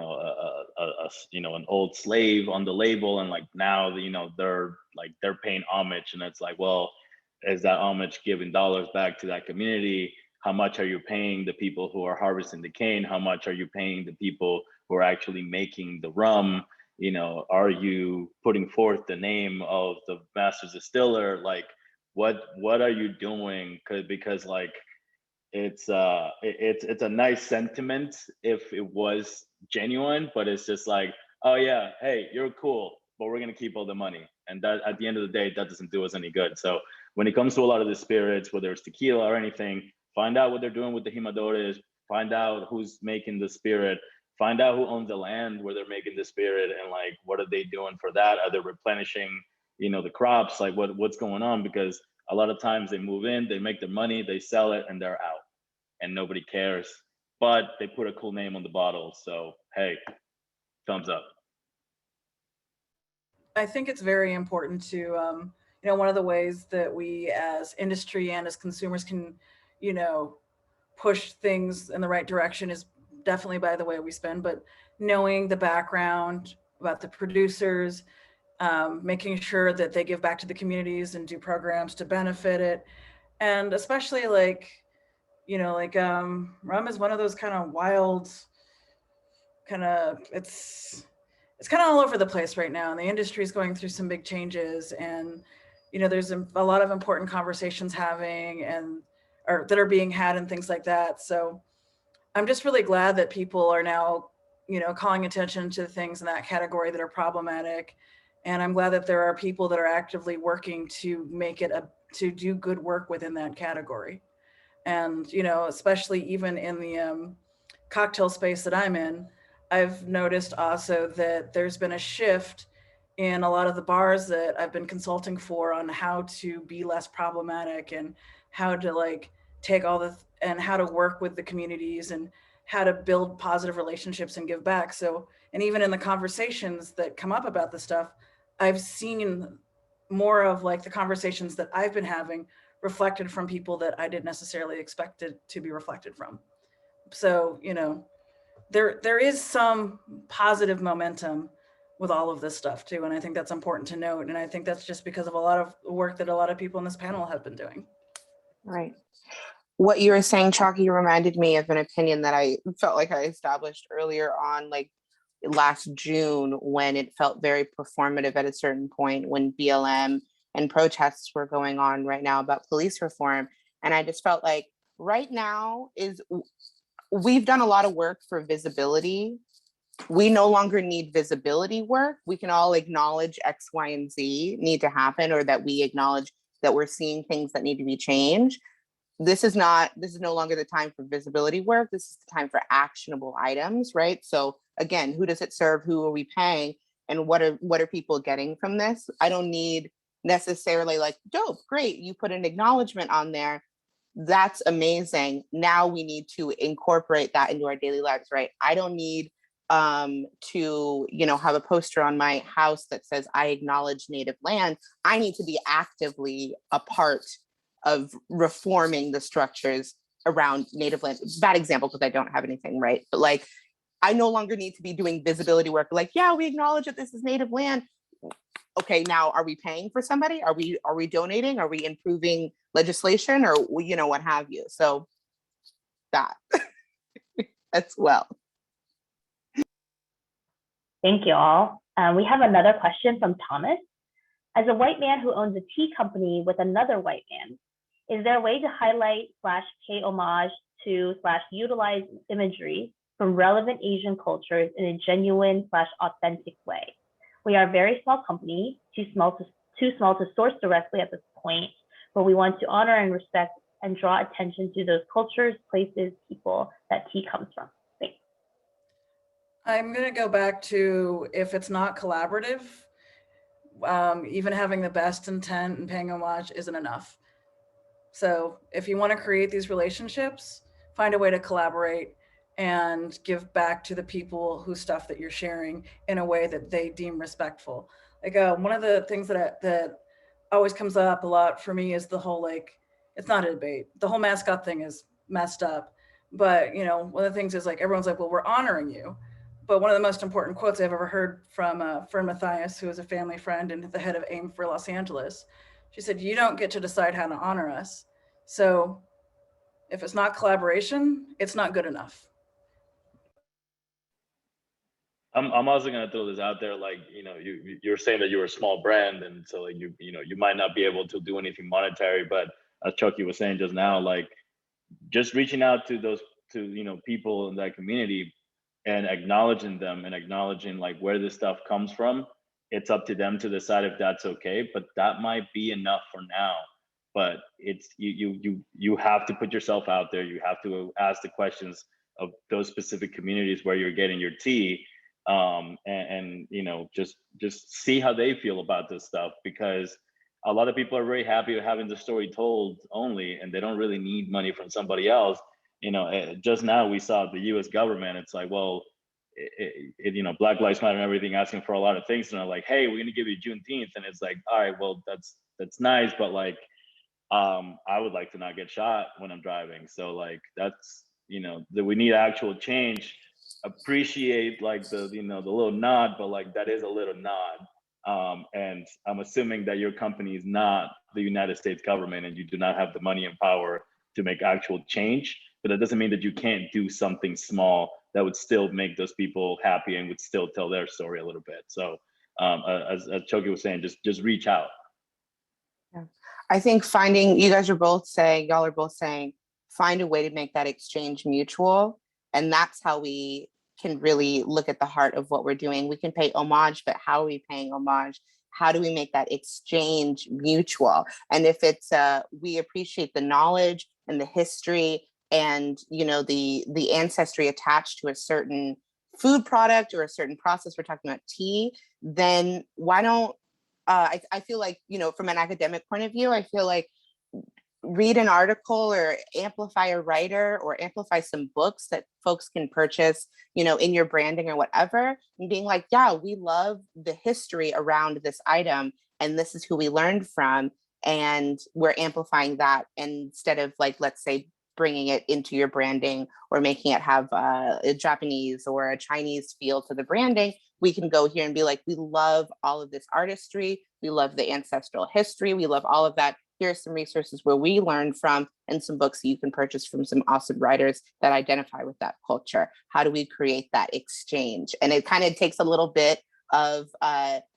old slave on the label, and like now they're paying homage, and it's like, well, is that homage giving dollars back to that community? How much are you paying the people who are harvesting the cane? How much are you paying the people who are actually making the rum? Are you putting forth the name of the master distiller? Like, what are you doing? Because like, it's a nice sentiment if it was genuine, but it's just like, oh yeah, hey, you're cool, but we're gonna keep all the money, and that, at the end of the day, that doesn't do us any good. So when it comes to a lot of the spirits, whether it's tequila or anything, find out what they're doing with the jimadores, find out who's making the spirit, find out who owns the land where they're making the spirit, and like, what are they doing for that? Are they replenishing, the crops? Like, what's going on? Because a lot of times they move in, they make their money, they sell it, and they're out, and nobody cares. But they put a cool name on the bottle, so hey, thumbs up. I think it's very important to, one of the ways that we as industry and as consumers can, push things in the right direction is definitely by the way we spend, but knowing the background about the producers, making sure that they give back to the communities and do programs to benefit it. And especially rum is one of those kind of wild, it's kind of all over the place right now, and the industry is going through some big changes, and there's a lot of important conversations that are being had and things like that. So I'm just really glad that people are now calling attention to things in that category that are problematic, and I'm glad that there are people that are actively working to make it to do good work within that category. And especially even in the cocktail space that I'm in, I've noticed also that there's been a shift in a lot of the bars that I've been consulting for on how to be less problematic, and how to take and how to work with the communities, and how to build positive relationships and give back. So, and even in the conversations that come up about this stuff, I've seen more of like the conversations that I've been having reflected from people that I didn't necessarily expect it to be reflected from. So, you know, there is some positive momentum with all of this stuff too. And I think that's important to note. And I think that's just because of a lot of work that a lot of people in this panel have been doing. Right. What you were saying, Chockie, reminded me of an opinion that I felt like I established earlier on, like last June, when it felt very performative at a certain point when BLM and protests were going on right now about police reform. And I just felt like right now we've done a lot of work for visibility. We no longer need visibility work. We can all acknowledge X, Y, and Z need to happen, or that we acknowledge that we're seeing things that need to be changed. This is no longer the time for visibility work. This is the time for actionable items, right? So again, who does it serve? Who are we paying? And what are people getting from this? I don't need necessarily like, dope, great, you put an acknowledgement on there. That's amazing. Now we need to incorporate that into our daily lives, right? I don't need to, you know, have a poster on my house that says I acknowledge native land. I need to be actively a part of reforming the structures around native land. Bad example because I don't have anything, right? But like, I no longer need to be doing visibility work. Like, yeah, we acknowledge that this is native land. Okay, now are we paying for somebody? Are we donating? Are we improving legislation, or, you know, what have you? So that as well. Thank you all. We have another question from Thomas. As a white man who owns a tea company with another white man, is there a way to highlight / pay homage to / utilize imagery from relevant Asian cultures in a genuine / authentic way? We are a very small company, too small to source directly at this point, but we want to honor and respect and draw attention to those cultures, places, people that tea comes from. Thanks. I'm going to go back to, if it's not collaborative, even having the best intent and paying homage isn't enough. So if you want to create these relationships, find a way to collaborate and give back to the people whose stuff that you're sharing in a way that they deem respectful. Like one of the things that always comes up a lot for me is the whole, like, it's not a debate. The whole mascot thing is messed up. But, you know, one of the things is like, everyone's like, well, we're honoring you. But one of the most important quotes I've ever heard from Fern Mathias, who is a family friend and the head of AIM for Los Angeles, she said, you don't get to decide how to honor us. So if it's not collaboration, it's not good enough. I'm also gonna throw this out there, like, you know, you're saying that you're a small brand, and so like you might not be able to do anything monetary, but as Chockie was saying just now, like just reaching out to those people in that community and acknowledging them and acknowledging like where this stuff comes from. It's up to them to decide if that's okay, but that might be enough for now. But it's you have to put yourself out there. You have to ask the questions of those specific communities where you're getting your tea, and you know, just see how they feel about this stuff, because a lot of people are very happy with having the story told only, and they don't really need money from somebody else. You know, just now we saw the U.S. government. It's like, well, you know, Black Lives Matter and everything, asking for a lot of things, and they're like, hey, we're gonna give you Juneteenth, and it's like, all right, well, that's nice, but like, I would like to not get shot when I'm driving. So like, that's, you know, that we need actual change. Appreciate like the little nod, but like that is a little nod. And I'm assuming that your company is not the United States government, and you do not have the money and power to make actual change. But that doesn't mean that you can't do something small that would still make those people happy and would still tell their story a little bit. So as Chockie was saying, just reach out. Yeah. I think y'all are both saying, find a way to make that exchange mutual. And that's how we can really look at the heart of what we're doing. We can pay homage, but how are we paying homage? How do we make that exchange mutual? And if it's we appreciate the knowledge and the history and, you know, the ancestry attached to a certain food product or a certain process, we're talking about tea, then why don't I feel like, you know, from an academic point of view, I feel like read an article or amplify a writer or amplify some books that folks can purchase, you know, in your branding or whatever, and being like, yeah, we love the history around this item, and this is who we learned from, and we're amplifying that instead of, like, let's say, bringing it into your branding or making it have a Japanese or a Chinese feel to the branding. We can go here and be like, we love all of this artistry, we love the ancestral history, we love all of that. Here are some resources where we learned from, and some books that you can purchase from some awesome writers that identify with that culture. How do we create that exchange? And it kind of takes a little bit of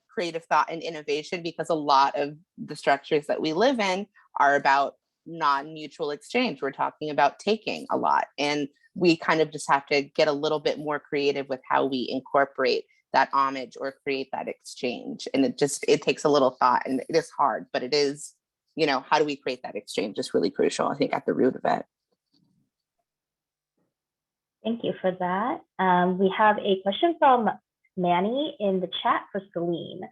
creative thought and innovation, because a lot of the structures that we live in are about non-mutual exchange. We're talking about taking a lot, and we kind of just have to get a little bit more creative with how we incorporate that homage or create that exchange. And it takes a little thought, and it is hard, but it is, how do we create that exchange is really crucial, I think, at the root of it. Thank you for that. We have a question from Manny in the chat for Celine.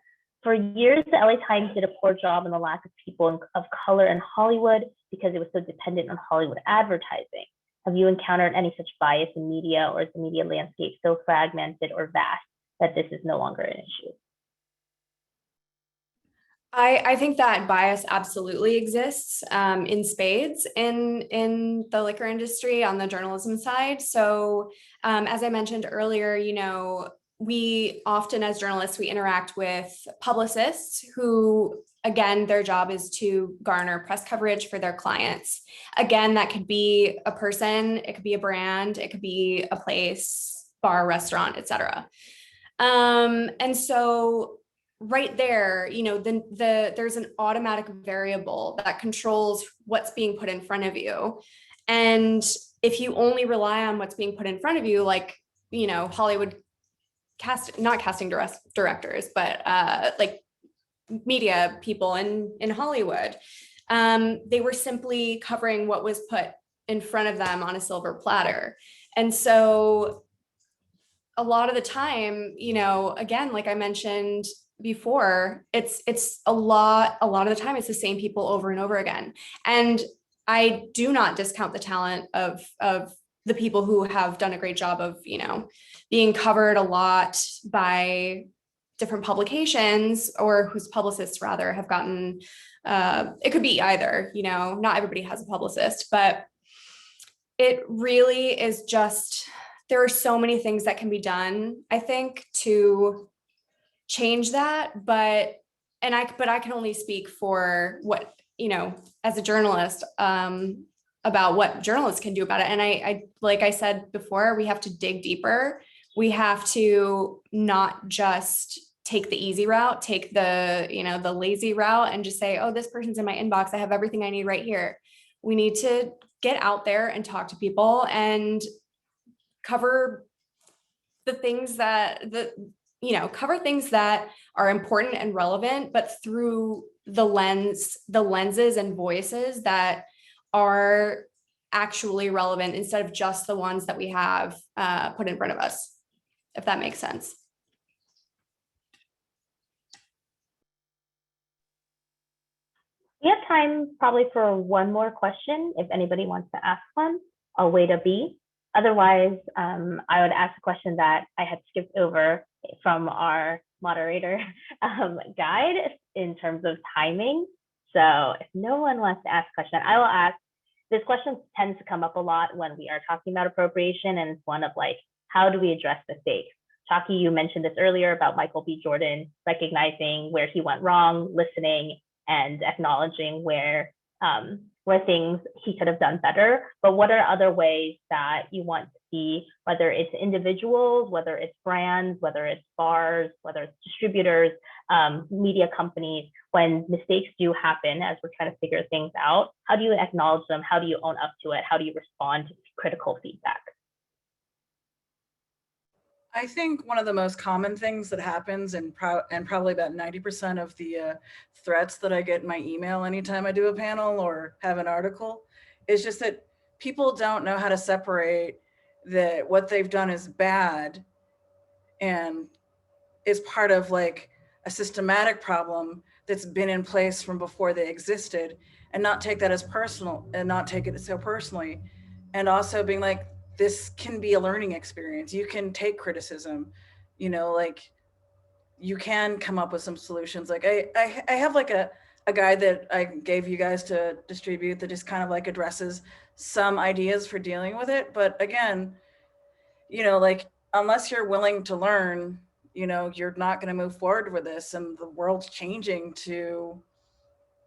For years, the LA Times did a poor job in the lack of people of color in Hollywood because it was so dependent on Hollywood advertising. Have you encountered any such bias in media, or is the media landscape so fragmented or vast that this is no longer an issue? I think that bias absolutely exists in spades in the liquor industry on the journalism side. So as I mentioned earlier, we often, as journalists, we interact with publicists who, again, their job is to garner press coverage for their clients. Again, that could be a person, it could be a brand, it could be a place, bar, restaurant, etc. And so right there, there's an automatic variable that controls what's being put in front of you. And if you only rely on what's being put in front of you, like, Hollywood not casting directors, but like media people in Hollywood, they were simply covering what was put in front of them on a silver platter. And so a lot of the time, again, like I mentioned before, it's a lot of the time it's the same people over and over again. And I do not discount the talent of the people who have done a great job of, being covered a lot by different publications, or whose publicists rather have gotten, it could be either, not everybody has a publicist, but it really is just, there are so many things that can be done, I think, to change that. But I can only speak for what, as a journalist, about what journalists can do about it. And I, like I said before, we have to dig deeper. We have to not just take the easy route, take the, the lazy route and just say, oh, this person's in my inbox, I have everything I need right here. We need to get out there and talk to people and cover the things that, cover things that are important and relevant, but through the lenses and voices that are actually relevant, instead of just the ones that we have put in front of us, if that makes sense. We have time probably for one more question. If anybody wants to ask one, I'll wait a beat. Otherwise, I would ask a question that I had skipped over from our moderator guide in terms of timing. So if no one wants to ask a question, I will ask. This question tends to come up a lot when we are talking about appropriation, and it's one of like, how do we address the stakes? Chockie, you mentioned this earlier about Michael B. Jordan recognizing where he went wrong, listening, and acknowledging where things he could have done better. But what are other ways that you want to see, whether it's individuals, whether it's brands, whether it's bars, whether it's distributors, media companies, when mistakes do happen as we're trying to figure things out? How do you acknowledge them? How do you own up to it? How do you respond to critical feedback? I think one of the most common things that happens, and probably about 90% of the threats that I get in my email anytime I do a panel or have an article, is just that people don't know how to separate that what they've done is bad and is part of like a systematic problem that's been in place from before they existed, and not take that as personal and not take it so personally. And also being like, this can be a learning experience. You can take criticism, like you can come up with some solutions. Like I have like a guide that I gave you guys to distribute that just kind of like addresses some ideas for dealing with it. But again, like unless you're willing to learn, you're not going to move forward with this, and the world's changing to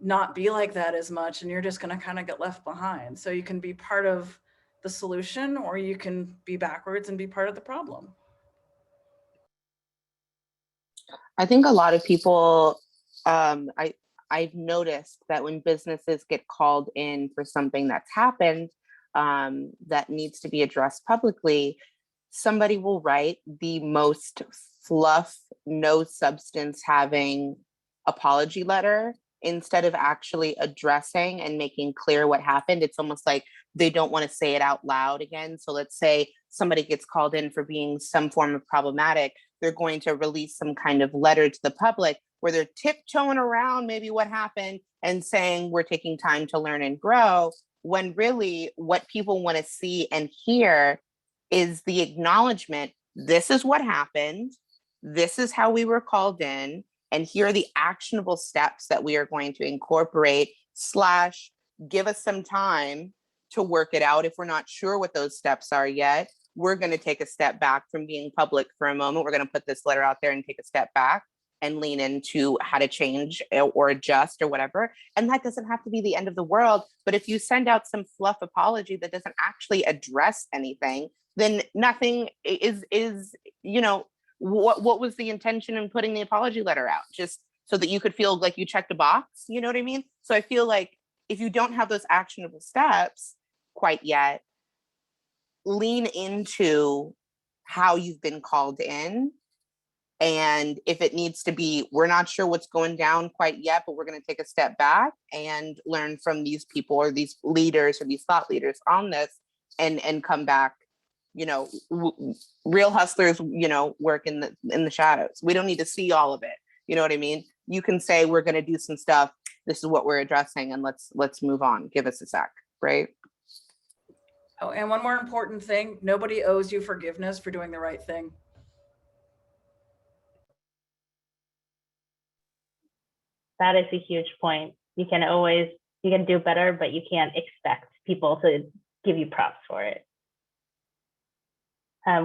not be like that as much, and you're just going to kind of get left behind. So you can be part of the solution, or you can be backwards and be part of the problem. I think a lot of people, I've noticed that when businesses get called in for something that's happened that needs to be addressed publicly, somebody will write the most fluff, no substance having apology letter instead of actually addressing and making clear what happened. It's almost like they don't want to say it out loud again. So let's say somebody gets called in for being some form of problematic. They're going to release some kind of letter to the public where they're tiptoeing around maybe what happened and saying we're taking time to learn and grow, when really what people want to see and hear is the acknowledgement. This is what happened. This is how we were called in. And here are the actionable steps that we are going to incorporate / give us some time to work it out. If we're not sure what those steps are yet, we're going to take a step back from being public for a moment. We're going to put this letter out there and take a step back and lean into how to change or adjust or whatever. And that doesn't have to be the end of the world. But if you send out some fluff apology that doesn't actually address anything, then nothing is what was the intention in putting the apology letter out? Just so that you could feel like you checked a box, you know what I mean? So I feel like if you don't have those actionable steps quite yet, lean into how you've been called in. And if it needs to be, we're not sure what's going down quite yet, but we're going to take a step back and learn from these people or these leaders or these thought leaders on this and come back. Real hustlers, work in the shadows. We don't need to see all of it. You know what I mean? You can say, we're going to do some stuff. This is what we're addressing, and let's move on. Give us a sec, right? Oh, and one more important thing, nobody owes you forgiveness for doing the right thing. That is a huge point. You can do better, but you can't expect people to give you props for it.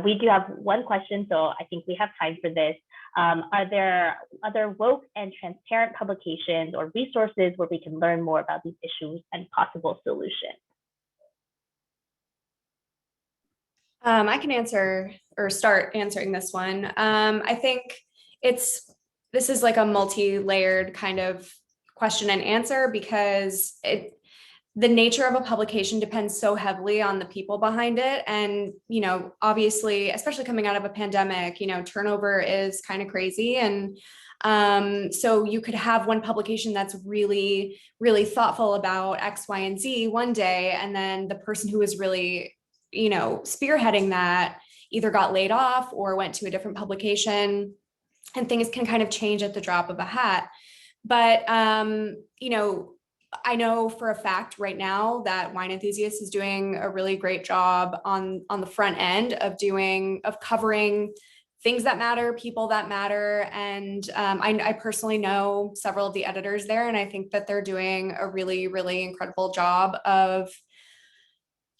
We do have one question, so I think we have time for this. Are there other woke and transparent publications or resources where we can learn more about these issues and possible solutions? I can answer or start answering this one. I think this is like a multi-layered kind of question and answer, because the nature of a publication depends so heavily on the people behind it. And, obviously, especially coming out of a pandemic, turnover is kind of crazy. And so you could have one publication that's really, really thoughtful about X, Y, and Z one day, and then the person who was really, spearheading that either got laid off or went to a different publication, and things can kind of change at the drop of a hat. But, I know for a fact right now that Wine Enthusiast is doing a really great job on the front end of covering things that matter, people that matter. And I personally know several of the editors there, and I think that they're doing a really, really incredible job of,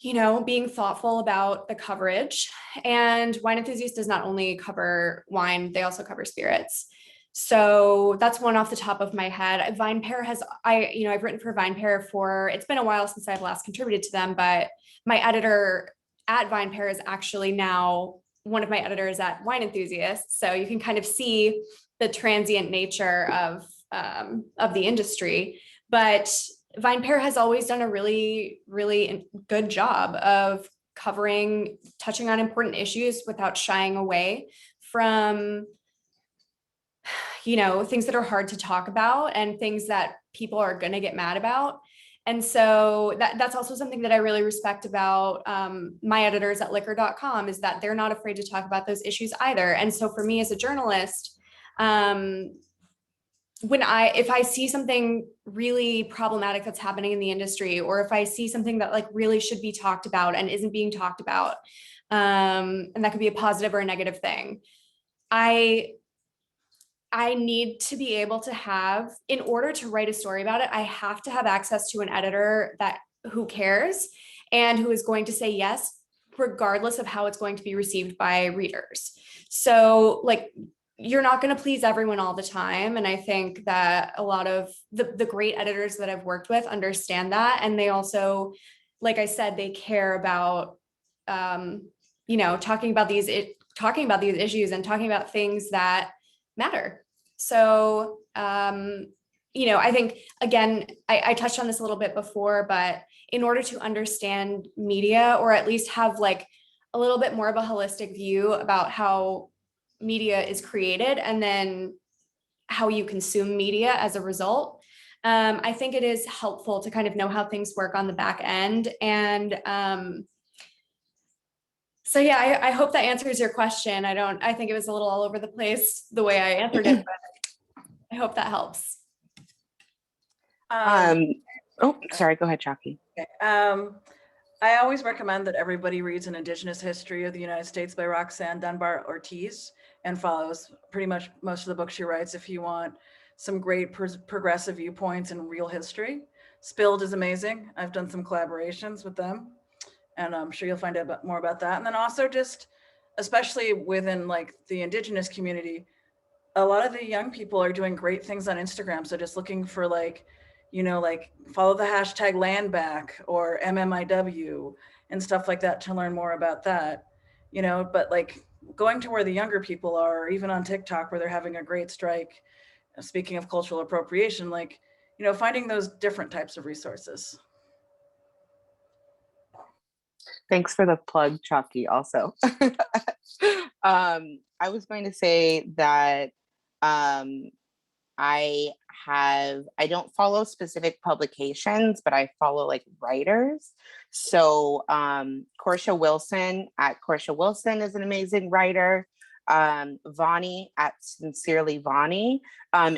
being thoughtful about the coverage. And Wine Enthusiast does not only cover wine, they also cover spirits. So that's one off the top of my head. I've written for VinePair it's been a while since I've last contributed to them, but my editor at VinePair is actually now one of my editors at Wine Enthusiast. So you can kind of see the transient nature of the industry. But VinePair has always done a really, really good job of touching on important issues without shying away from things that are hard to talk about and things that people are going to get mad about. And so that's also something that I really respect about my editors at liquor.com, is that they're not afraid to talk about those issues either. And so for me as a journalist, if I see something really problematic that's happening in the industry, or if I see something that really should be talked about and isn't being talked about, and that could be a positive or a negative thing, I I need to be able to have, in order to write a story about it, I have to have access to an editor who cares and who is going to say yes, regardless of how it's going to be received by readers. So like, you're not going to please everyone all the time. And I think that a lot of the great editors that I've worked with understand that. And they also, like I said, they care about, talking about these issues and talking about things that matter. So, I think, again, I touched on this a little bit before, but in order to understand media, or at least have like a little bit more of a holistic view about how media is created and then how you consume media as a result, I think it is helpful to kind of know how things work on the back end. And so yeah, I hope that answers your question. I think it was a little all over the place the way I answered it, but I hope that helps. Sorry, go ahead, Chockie. Okay. I always recommend that everybody reads An Indigenous History of the United States by Roxanne Dunbar Ortiz and follows pretty much most of the books she writes if you want some great progressive viewpoints and real history. Spilled is amazing. I've done some collaborations with them, and I'm sure you'll find out more about that. And then also just, especially within like the Indigenous community, a lot of the young people are doing great things on Instagram. So just looking for like follow the hashtag land back or MMIW and stuff like that to learn more about that, but like going to where the younger people are, or even on TikTok where they're having a great strike, speaking of cultural appropriation, like, finding those different types of resources. Thanks for the plug, Chockie, also. I was going to say that I don't follow specific publications, but I follow like writers. So Portia Wilson at Portia Wilson is an amazing writer. Vani at Sincerely Vani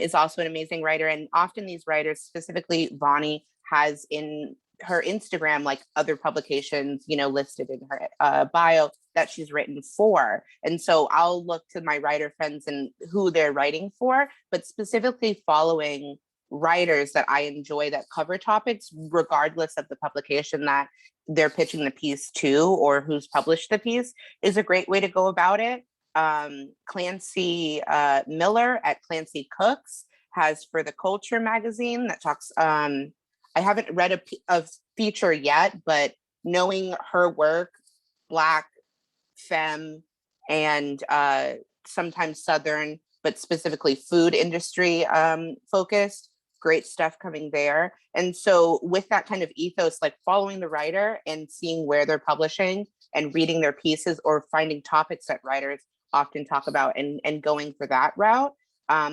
is also an amazing writer. And often these writers, specifically Vani, has in her Instagram like other publications, listed in her bio that she's written for. And so I'll look to my writer friends and who they're writing for, but specifically following writers that I enjoy that cover topics, regardless of the publication that they're pitching the piece to or who's published the piece, is a great way to go about it. Clancy Miller at Clancy Cooks has For the Culture magazine that talks, I haven't read a feature yet, but knowing her work, Black, femme, and sometimes Southern, but specifically food industry focused, great stuff coming there. And so with that kind of ethos, like following the writer and seeing where they're publishing and reading their pieces or finding topics that writers often talk about and going for that route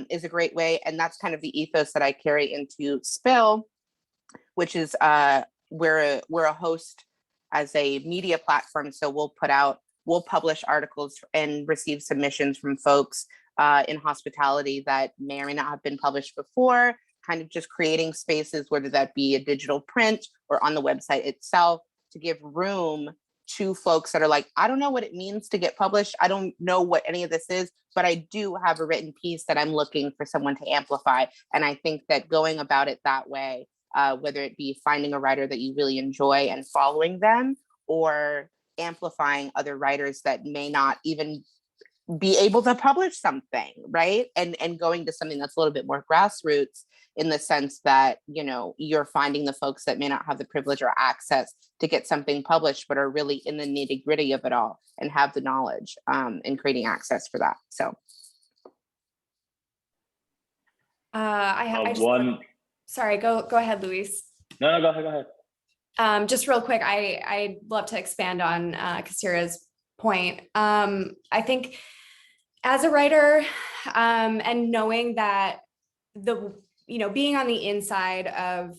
is a great way. And that's kind of the ethos that I carry into Spill, which is we're a host as a media platform. So we'll publish articles and receive submissions from folks in hospitality that may or may not have been published before, kind of just creating spaces, whether that be a digital print or on the website itself, to give room to folks that are like, I don't know what it means to get published. I don't know what any of this is, but I do have a written piece that I'm looking for someone to amplify. And I think that going about it that way, whether it be finding a writer that you really enjoy and following them, or amplifying other writers that may not even be able to publish something, right? And going to something that's a little bit more grassroots, in the sense that, you're finding the folks that may not have the privilege or access to get something published, but are really in the nitty gritty of it all and have the knowledge and creating access for that. So sorry, go ahead, Luis. No, go ahead. Just real quick, I'd love to expand on Kisira's point. I think as a writer, and knowing that being on the inside of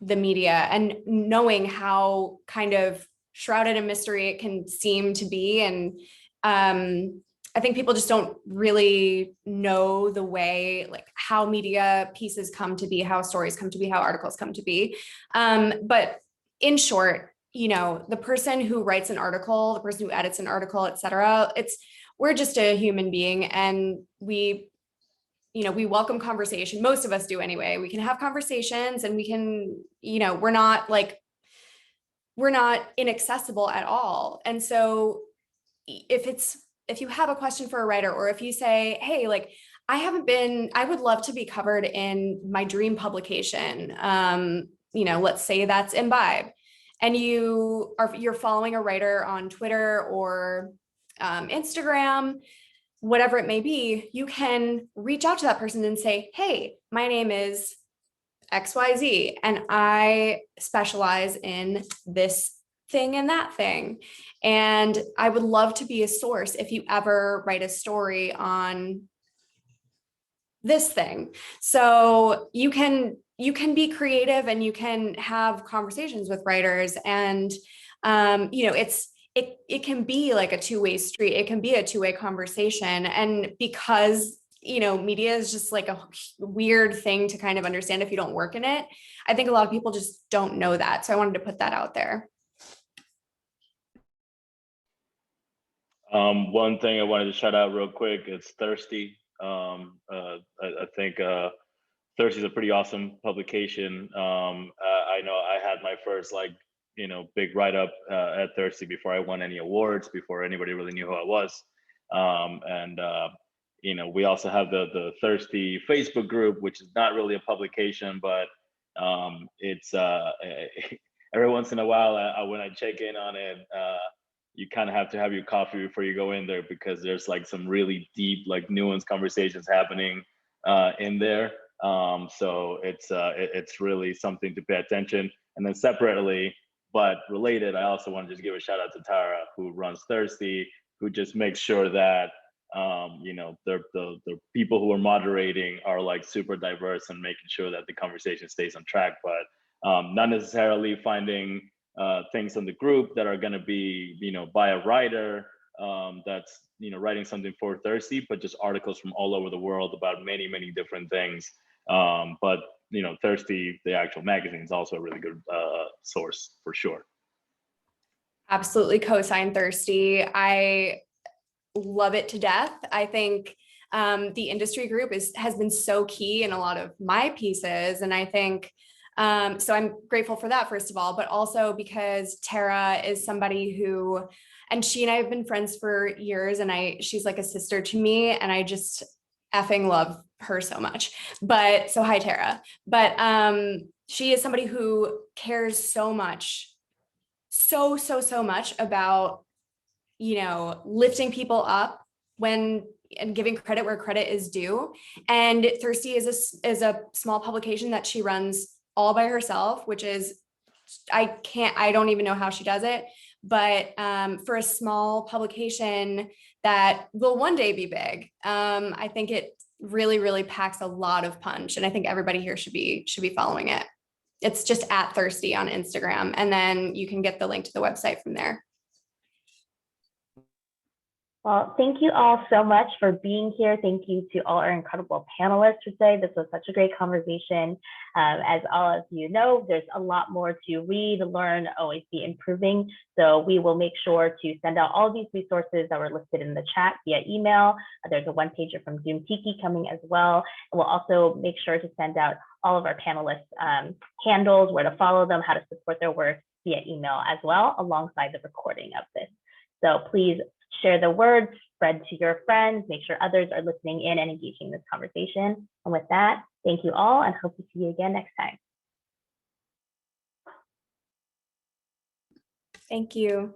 the media and knowing how kind of shrouded in mystery it can seem to be, and I think people just don't really know the way, like how media pieces come to be, how stories come to be, how articles come to be. But in short, the person who writes an article, the person who edits an article, et cetera, we're just a human being, and we we welcome conversation. Most of us do anyway. We can have conversations and we can, we're not inaccessible at all. And so if you have a question for a writer, or if you say, hey, like, I would love to be covered in my dream publication. Let's say that's Imbibe, and you're following a writer on Twitter or Instagram, whatever it may be, you can reach out to that person and say, hey, my name is XYZ, and I specialize in this thing and that thing. And I would love to be a source if you ever write a story on this thing. So you can be creative and you can have conversations with writers, and it can be like a two-way street. It can be a two-way conversation. And because media is just like a weird thing to kind of understand if you don't work in it, I think a lot of people just don't know that. So I wanted to put that out there. One thing I wanted to shout out real quick, it's Thirsty. I think Thirsty is a pretty awesome publication. I know I had my first big write-up at Thirsty before I won any awards, before anybody really knew who I was. We also have the Thirsty Facebook group, which is not really a publication, but it's every once in a while when I check in on it, you kind of have to have your coffee before you go in there, because there's like some really deep, like nuanced conversations happening in there. So it's really something to pay attention. And then separately, but related, I also want to just give a shout out to Tara, who runs Thirsty, who just makes sure that the people who are moderating are like super diverse and making sure that the conversation stays on track, but not necessarily finding things in the group that are going to be, by a writer that's, writing something for Thirsty, but just articles from all over the world about many, many different things. But Thirsty, the actual magazine, is also a really good source for sure. Absolutely co-sign Thirsty. I love it to death. I think the industry group has been so key in a lot of my pieces. And I think, so I'm grateful for that, first of all, but also because Tara is somebody who, and she and I have been friends for years, and she's like a sister to me, and I just effing love her so much. But so hi, Tara. But she is somebody who cares so much, so much about, lifting people up and giving credit where credit is due. And Thirsty is a small publication that she runs all by herself, which is, I don't even know how she does it, but for a small publication that will one day be big, I think it really, really packs a lot of punch. And I think everybody here should be following it. It's just at Thirsty on Instagram. And then you can get the link to the website from there. Well, thank you all so much for being here. Thank you to all our incredible panelists today. This was such a great conversation. As all of you know, there's a lot more to read, learn, always be improving. So we will make sure to send out all these resources that were listed in the chat via email. There's a one-pager from Doom Tiki coming as well. And we'll also make sure to send out all of our panelists' handles, where to follow them, how to support their work via email as well, alongside the recording of this. So please share the word, spread to your friends, make sure others are listening in and engaging in this conversation. And with that, thank you all, and hope to see you again next time. Thank you.